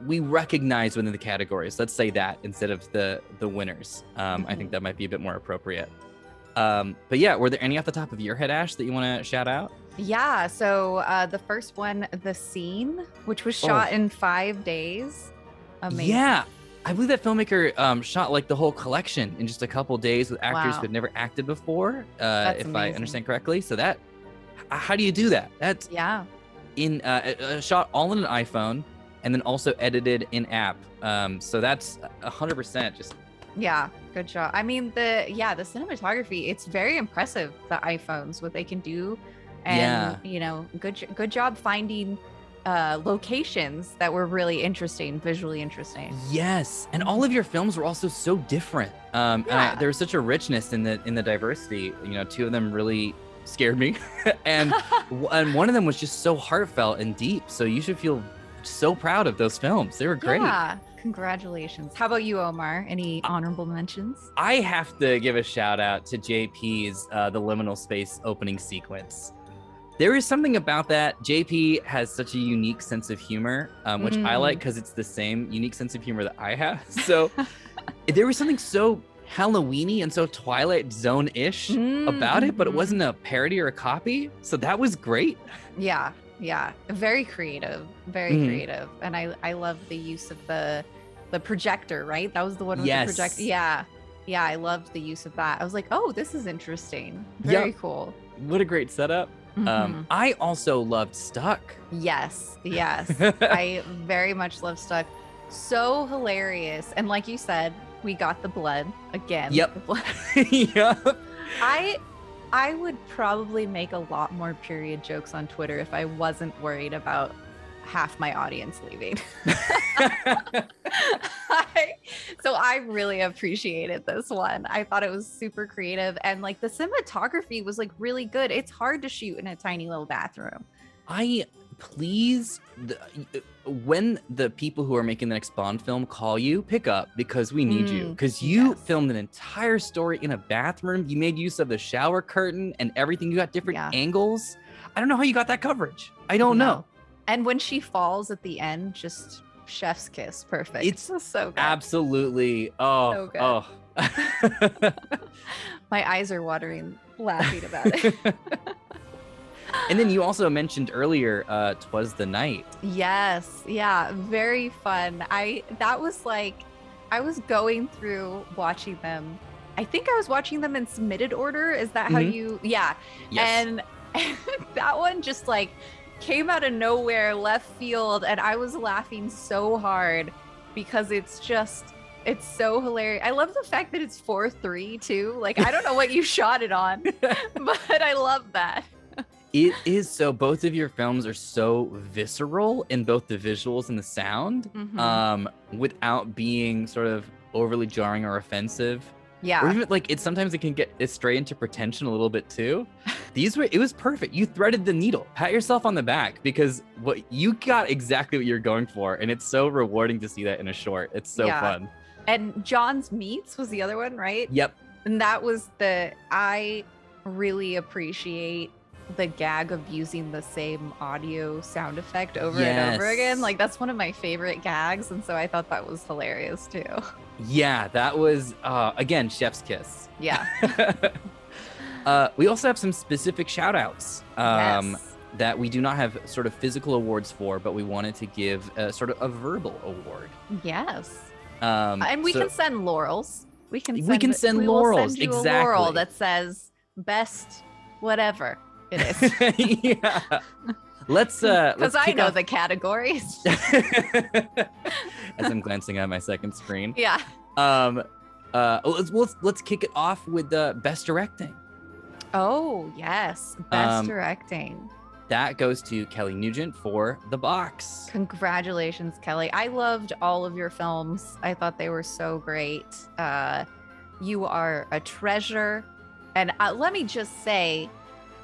we recognize within the categories. Let's say that instead of the winners. I think that might be a bit more appropriate. But yeah, were there any off the top of your head, Ash, that you want to shout out? Yeah, so the first one, The Scene, which was shot in 5 days. Amazing. Yeah. I believe that filmmaker shot like the whole collection in just a couple days with actors who had never acted before, if amazing. I understand correctly. So that, how do you do that? That's in shot all in an iPhone and then also edited in app. So that's 100% just. Yeah, good job. I mean, the cinematography, it's very impressive, the iPhones, what they can do. And, you know, good job finding locations that were really interesting, visually interesting. Yes, and all of your films were also so different. And there was such a richness in the diversity. You know, 2 of them really scared me, and one of them was just so heartfelt and deep. So you should feel so proud of those films. They were great. Yeah, congratulations. How about you, Omar? Any honorable mentions? I have to give a shout out to JP's the Liminal Space opening sequence. There is something about that. JP has such a unique sense of humor, which I like because it's the same unique sense of humor that I have. So there was something so Halloween-y and so Twilight Zone-ish about it, but it wasn't a parody or a copy. So that was great. Yeah, very creative, very creative. And I love the use of the projector, right? That was the one with the projector. Yeah, I loved the use of that. I was like, oh, this is interesting. Very cool. What a great setup. I also loved Stuck. Yes. I very much love Stuck. So hilarious. And like you said, we got the blood again. Yep. Yep. I would probably make a lot more period jokes on Twitter if I wasn't worried about half my audience leaving. So I really appreciated this one. I thought it was super creative, and like the cinematography was like really good. It's hard to shoot in a tiny little bathroom. When the people who are making the next Bond film call you, pick up, because we need you. Because you filmed an entire story in a bathroom. You made use of the shower curtain and everything. You got different angles. I don't know how you got that coverage. I don't know. And when she falls at the end, just chef's kiss. Perfect. It's so good. Absolutely. Oh, so good. My eyes are watering laughing about it. And then you also mentioned earlier, Twas the Night. Yes. Yeah. Very fun. That was like, I was going through watching them. I think I was watching them in submitted order. Is that how you? Yeah. Yes. And that one just like came out of nowhere, left field. And I was laughing so hard because it's so hilarious. I love the fact that it's 4:3 too. Like, I don't know what you shot it on, but I love that. It is so, both of your films are so visceral in both the visuals and the sound, without being sort of overly jarring or offensive. Yeah. Or even like sometimes it can get stray into pretension a little bit too. It was perfect. You threaded the needle. Pat yourself on the back, because you got exactly what you're going for. And it's so rewarding to see that in a short. It's so fun. And John's Meats was the other one, right? Yep. And that was I really appreciate the gag of using the same audio sound effect over and over again. Like, that's one of my favorite gags, and so I thought that was hilarious too. Yeah, that was again, chef's kiss. Yeah. We also have some specific shout outs that we do not have sort of physical awards for, but we wanted to give sort of a verbal award. Yes. And we can send laurels. We will send you exactly. A laurel that says best whatever it is. Yeah. Let's because I know the categories. As I'm glancing at my second screen. Yeah. Let's kick it off with the best directing. Oh yes, best directing. That goes to Kelly Nugent for The Box. Congratulations, Kelly. I loved all of your films. I thought they were so great. You are a treasure. And let me just say,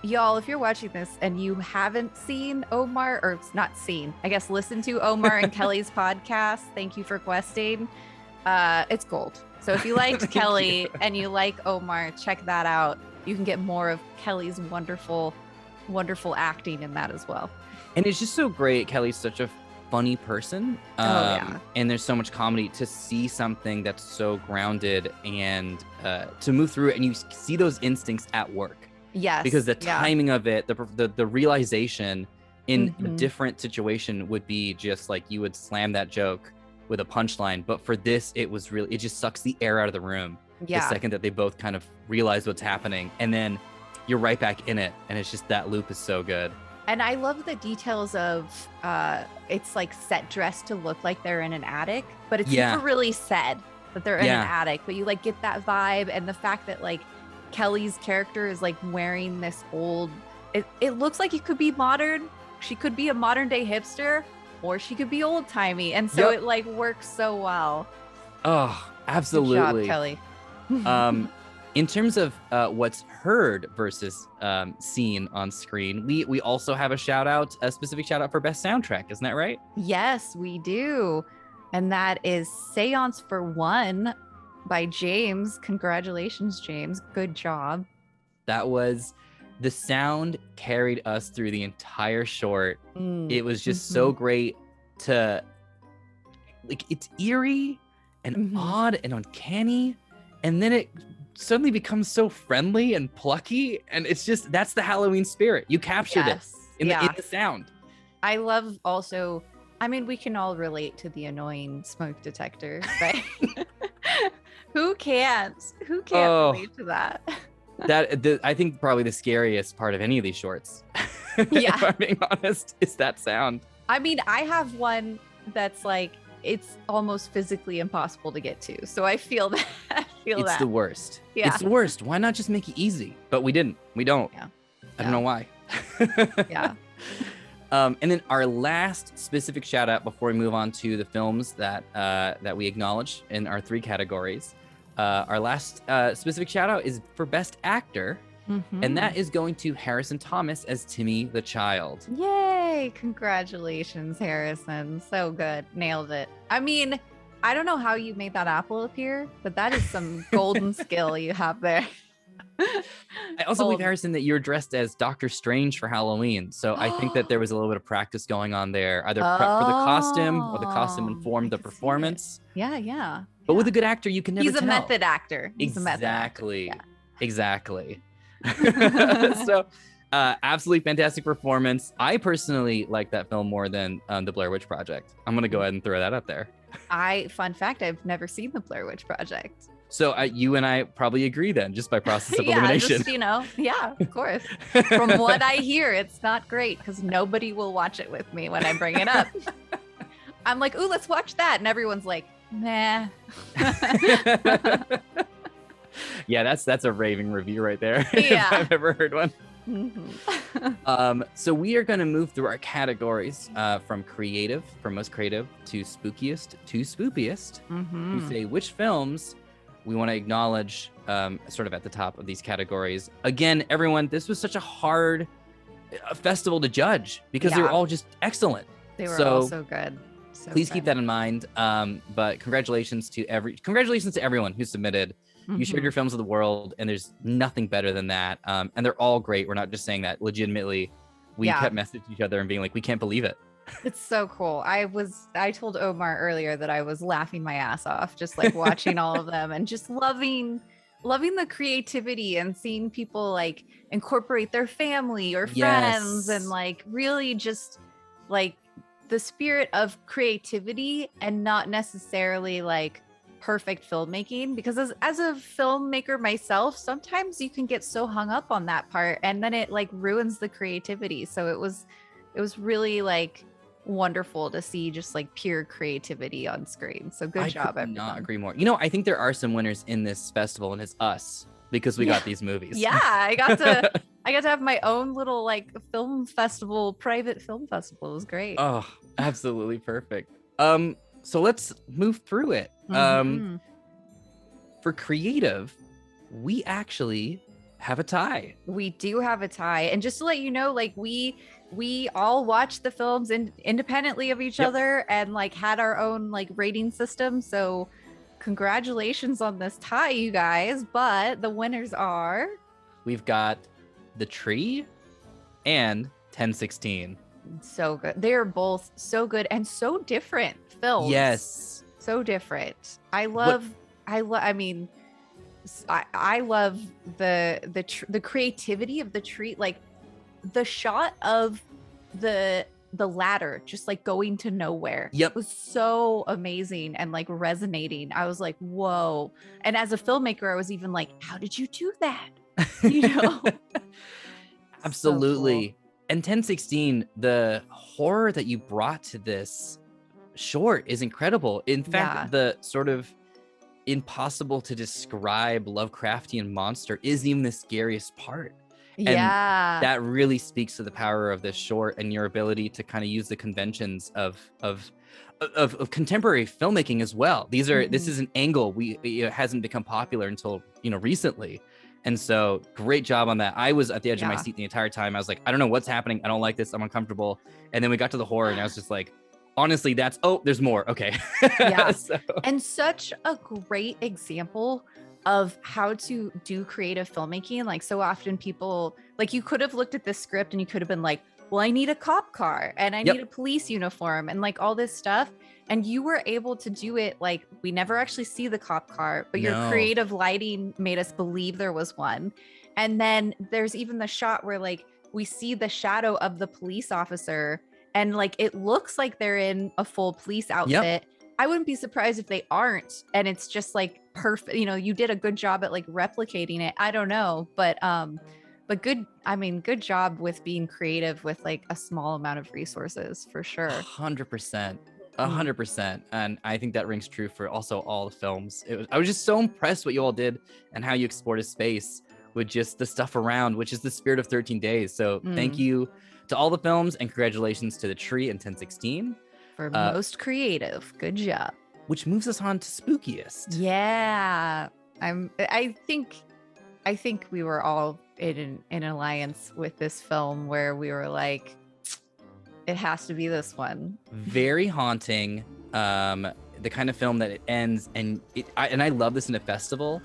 y'all, if you're watching this and you haven't seen Omar, or not seen, I guess listen to Omar and Kelly's podcast, Thank You for Questing. It's gold. So if you liked Kelly and you like Omar, check that out. You can get more of Kelly's wonderful acting in that as well. And it's just so great. Kelly's such a funny person. And there's so much comedy. To see something that's so grounded and to move through it, and you see those instincts at work. Yes. Because the timing of it, the realization in a different situation would be just like you would slam that joke with a punchline. But for this, it just sucks the air out of the room. Yeah. The second that they both kind of realize what's happening, and then you're right back in it, and it's just, that loop is so good. And I love the details of it's like set dressed to look like they're in an attic, but it's never really said that they're in an attic, but you like get that vibe. And the fact that like Kelly's character is like wearing this old, it looks like it could be modern she could be a modern day hipster or she could be old timey, and so it like works so well. Oh, absolutely. Good job, Kelly. In terms of what's heard versus seen on screen, we also have a specific shout out for best soundtrack. Isn't that right? Yes, we do. And that is Seance for One by James. Congratulations, James. Good job. That was the sound carried us through the entire short. It was just so great to like, it's eerie and odd and uncanny. And then it suddenly becomes so friendly and plucky. And it's just, that's the Halloween spirit. You captured it in the sound. I love also, I mean, we can all relate to the annoying smoke detector, right? Who can't relate to that? I think probably the scariest part of any of these shorts, if I'm being honest, is that sound. I mean, I have one that's like, it's almost physically impossible to get to. So I feel that. It's the worst. Yeah. It's the worst. Why not just make it easy? But we didn't. We don't. Yeah. I don't know why. Yeah. And then our last specific shout out before we move on to the films that we acknowledge in our 3 categories. Our last specific shout out is for best actor. And that is going to Harrison Thomas as Timmy the Child. Yay! Congratulations, Harrison. So good. Nailed it. I mean, I don't know how you made that apple appear, but that is some golden skill you have there. I also believe, Harrison, that you're dressed as Doctor Strange for Halloween. So I think that there was a little bit of practice going on there, either prep for the costume or the costume informed the performance. Yeah. But with a good actor, you can never He's tell. a method actor. Exactly. Yeah. Exactly. So absolutely fantastic performance. I personally like that film more than the Blair Witch Project. I'm gonna go ahead and throw that up there. Fun fact, I've never seen the Blair Witch Project. So you and I probably agree then, just by process of elimination. Just, of course. From what I hear, it's not great because nobody will watch it with me when I bring it up. I'm like, ooh, let's watch that. And everyone's like, nah. Yeah, that's a raving review right there. Yeah. If I've ever heard one. So we are going to move through our categories from most creative to spookiest to spoopiest. We say which films we want to acknowledge sort of at the top of these categories. Again, everyone, this was such a hard festival to judge because they were all just excellent. They were all so good. Please keep that in mind. But congratulations to everyone who submitted. You shared your films with the world, and there's nothing better than that. And they're all great. We're not just saying that. Legitimately, we kept messaging each other and being like, we can't believe it. It's so cool. I told Omar earlier that I was laughing my ass off, just like watching all of them and just loving the creativity and seeing people like incorporate their family or friends and like really just like the spirit of creativity and not necessarily like perfect filmmaking, because as a filmmaker myself, sometimes you can get so hung up on that part and then it like ruins the creativity. So it was really like wonderful to see just like pure creatively on screen. So good job, everyone. I could not agree more. You know, I think there are some winners in this festival, and it's us because we got these movies. Yeah, I got to have my own little like private film festival. It was great. Oh, absolutely perfect. So let's move through it. For creative, we actually have a tie. We do have a tie. And just to let you know, like we all watched the films independently of each other and like had our own like rating system. So congratulations on this tie, you guys. But the winners are... We've got The Tree and 1016. So good. They're both so good and so different films. Yes. So different. I love the creativity of The Tree, like the shot of the ladder just like going to nowhere. Yep. Was so amazing and like resonating. I was like, whoa. And as a filmmaker, I was even like, how did you do that? You know? Absolutely. So cool. And 1016, the horror that you brought to this short is incredible. In fact, the sort of impossible to describe Lovecraftian monster isn't even the scariest part. And Yeah. that really speaks to the power of this short and your ability to kind of use the conventions of contemporary filmmaking as well. This is an angle it hasn't become popular until recently. And so great job on that. I was at the edge of my seat the entire time. I was like, I don't know what's happening. I don't like this. I'm uncomfortable. And then we got to the horror and I was just like, honestly, there's more. Okay. Yeah. And such a great example of how to do creative filmmaking. Like so often people, like you could have looked at this script and you could have been like, well, I need a cop car and I need a police uniform and like all this stuff. And you were able to do it. Like we never actually see the cop car, but your creative lighting made us believe there was one. And then there's even the shot where like we see the shadow of the police officer and like it looks like they're in a full police outfit. I wouldn't be surprised if they aren't. And it's just like perfect. You did a good job at like replicating it. I don't know, but good job with being creative with like a small amount of resources for sure. 100%. 100%. And I think that rings true for also all the films. I was just so impressed what you all did and how you explored a space with just the stuff around, which is the spirit of 13 Days. So thank you to all the films and congratulations to The Tree and 1016. For most creative. Good job. Which moves us on to spookiest. Yeah. I think we were all in an alliance with this film where we were like, it has to be this one. Very haunting. The kind of film that it ends and I love this in a festival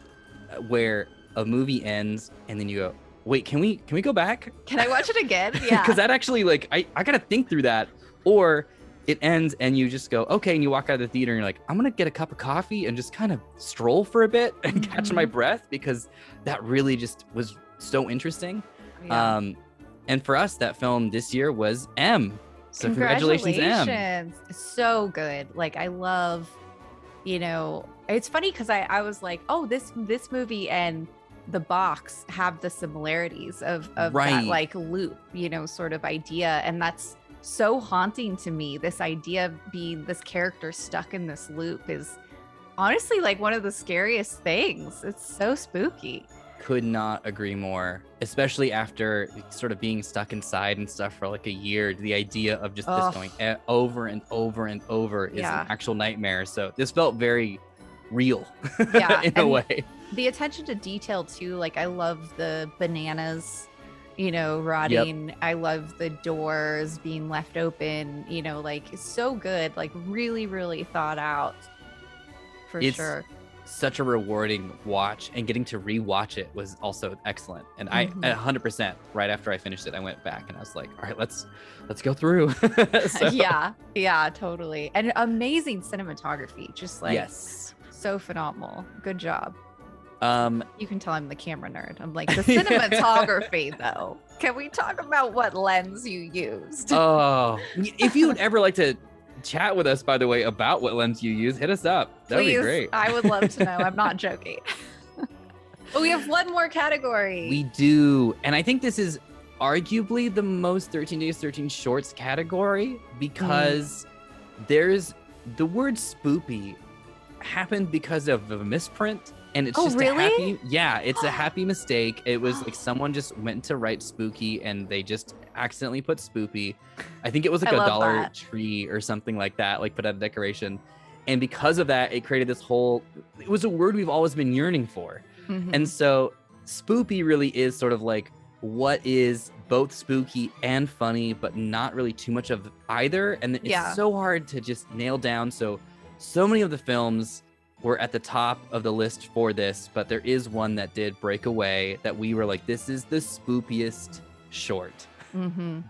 where a movie ends and then you go, wait, can we go back? Can I watch it again? Yeah. Because that actually like I gotta think through that. Or it ends and you just go, okay, and you walk out of the theater and you're like, I'm gonna get a cup of coffee and just kind of stroll for a bit and catch my breath because that really just was so interesting. Yeah. And for us, that film this year was M. So congratulations, M. So good. Like I love, it's funny because I was like, oh, this movie and The Box have the similarities of that like loop, sort of idea. And that's so haunting to me. This idea of being this character stuck in this loop is honestly like one of the scariest things. It's so spooky. Could not agree more, especially after sort of being stuck inside and stuff for like a year. The idea of just this going over and over and over is an actual nightmare. So this felt very real in a way. The attention to detail too. Like I love the bananas, rotting. I love the doors being left open, like it's so good, like really, really thought out for sure. Such a rewarding watch, and getting to rewatch it was also excellent. And I 100% right after I finished it, I went back and I was like, all right, let's go through. Yeah, totally. And amazing cinematography, just like so phenomenal. Good job. You can tell I'm the camera nerd. I'm like, the cinematography though. Can we talk about what lens you used? Oh, if you would ever like to chat with us, by the way, about what lens you use, hit us up. That would be great. I would love to know. I'm not joking. But we have one more category. We do. And I think this is arguably the most 13 Days, 13 Shorts category because there's the word spoopy happened because of a misprint. And it's just really? It's a happy mistake. It was like someone just went to write spooky and they just accidentally put spoopy. I think it was like a Dollar Tree or something like that, like put out a decoration. And because of that, it created this it was a word we've always been yearning for. And so spoopy really is sort of like what is both spooky and funny, but not really too much of either. And it's so hard to just nail down. So many of the films were at the top of the list for this, but there is one that did break away that we were like, this is the spookiest short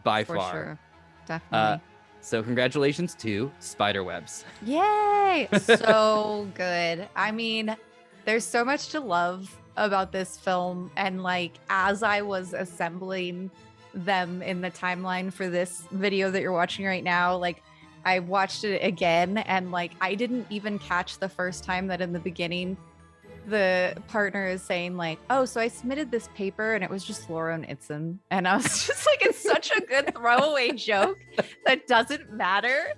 by far. For sure. Definitely. So congratulations to Spiderwebs. Yay! So good. I mean, there's so much to love about this film. And like, as I was assembling them in the timeline for this video that you're watching right now, like I watched it again and like I didn't even catch the first time that in the beginning the partner is saying like, oh, so I submitted this paper and it was just Laura and Itzum. And I was just like, it's such a good throwaway joke that doesn't matter.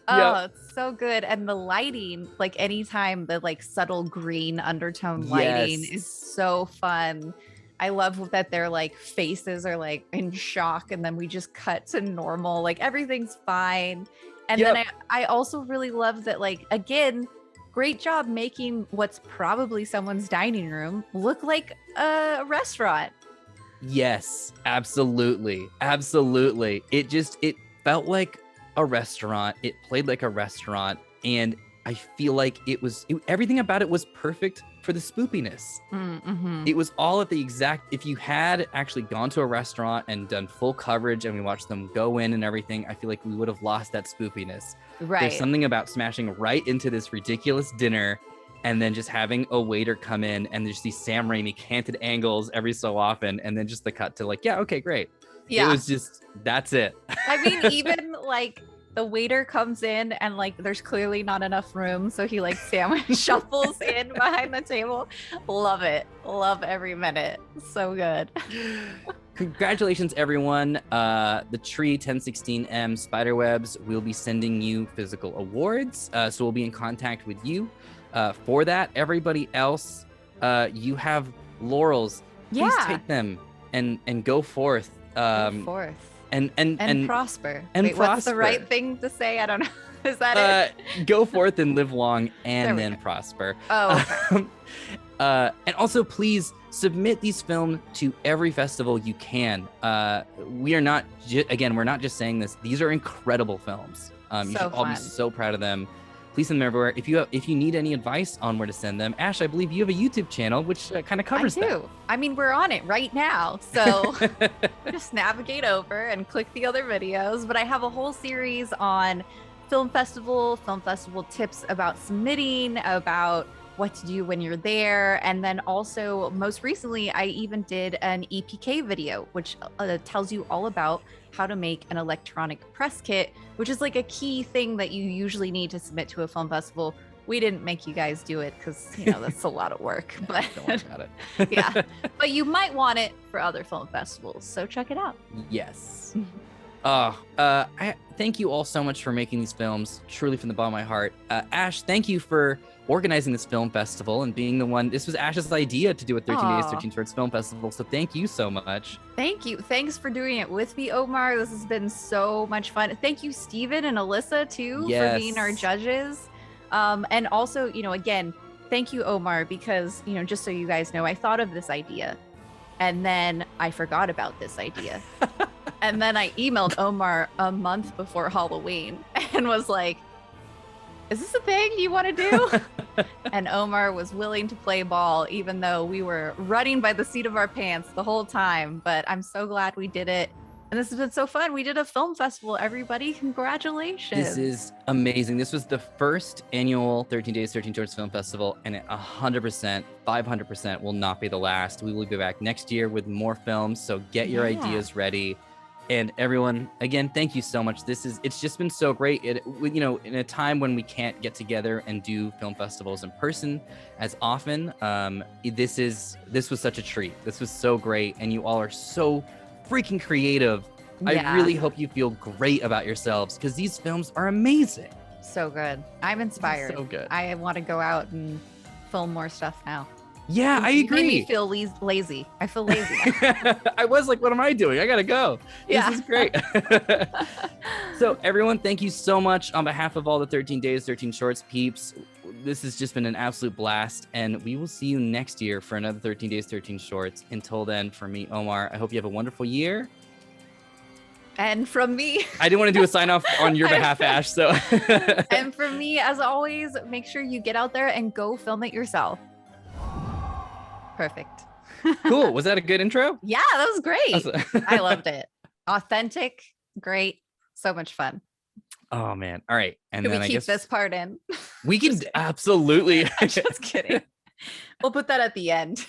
Oh, it's so good. And the lighting, like anytime the like subtle green undertone lighting is so fun. I love that their like faces are like in shock, and then we just cut to normal, like everything's fine. And then I also really love that, like, again, great job making what's probably someone's dining room look like a restaurant. Yes, absolutely. Absolutely. It felt like a restaurant. It played like a restaurant. And I feel like everything about it was perfect for the spoopiness. Mm-hmm. It was all at the exact, if you had actually gone to a restaurant and done full coverage and we watched them go in and everything, I feel like we would have lost that spoopiness. Right. There's something about smashing right into this ridiculous dinner and then just having a waiter come in and there's these Sam Raimi canted angles every so often. And then just the cut to like, yeah, okay, great. Yeah. It was just, that's it. I mean, even like the waiter comes in and like there's clearly not enough room, so he like shuffles in behind the table. Love it. Love every minute. So good. Congratulations, everyone. The Tree 1016M Spiderwebs will be sending you physical awards. So we'll be in contact with you for that. Everybody else, you have laurels. Please take them and go forth. Go forth. And prosper. And Wait, prosper. what's the right thing to say? I don't know. Is that it? Go forth and live long and then prosper. Oh, okay. And also, please submit these films to every festival you can. We are not, we're not just saying this. These are incredible films. You should all be so proud of them. Please send them everywhere. If you need any advice on where to send them, Ash, I believe you have a YouTube channel which kind of covers that. I do. I mean, we're on it right now, so just navigate over and click the other videos. But I have a whole series on film festival tips about submitting, about what to do when you're there. And then also most recently, I even did an EPK video, which tells you all about how to make an electronic press kit, which is like a key thing that you usually need to submit to a film festival. We didn't make you guys do it because, that's a lot of work, but don't worry about it. Yeah, but you might want it for other film festivals. So check it out. Yes. I thank you all so much for making these films, truly from the bottom of my heart. Ash, thank you for organizing this film festival and being the one. This was Ash's idea to do a 13 Days, 13 Shorts film festival. So thank you so much. Thank you. Thanks for doing it with me, Omar. This has been so much fun. Thank you, Steven and Alyssa, too, for being our judges. And also, again, thank you, Omar, because, just so you guys know, I thought of this idea and then I forgot about this idea. And then I emailed Omar a month before Halloween and was like, is this a thing you want to do? And Omar was willing to play ball, even though we were running by the seat of our pants the whole time. But I'm so glad we did it. And this has been so fun. We did a film festival, everybody. Congratulations. This is amazing. This was the first annual 13 Days, 13 Shorts Film Festival, and it 100%, 500% will not be the last. We will be back next year with more films, so get your ideas ready. And everyone, again, thank you so much. It's just been so great. In a time when we can't get together and do film festivals in person as often, this was such a treat. This was so great, and you all are so freaking creative. Yeah. I really hope you feel great about yourselves because these films are amazing. So good. I'm inspired. So good. I want to go out and film more stuff now. Yeah, I agree. You made me feel lazy. I feel lazy. I was like, what am I doing? I gotta go. Yeah. This is great. So everyone, thank you so much on behalf of all the 13 Days, 13 Shorts peeps. This has just been an absolute blast, and we will see you next year for another 13 Days, 13 Shorts. Until then, for me, Omar, I hope you have a wonderful year. And from me, I didn't want to do a sign off on your behalf, Ash. So, and from me, as always, make sure you get out there and go film it yourself. Perfect. Cool. Was that a good intro? Yeah, that was great. I loved it. Authentic, great, so much fun. Oh man. All right. And Can then we I keep guess this part in? We can absolutely. Just kidding. We'll put that at the end.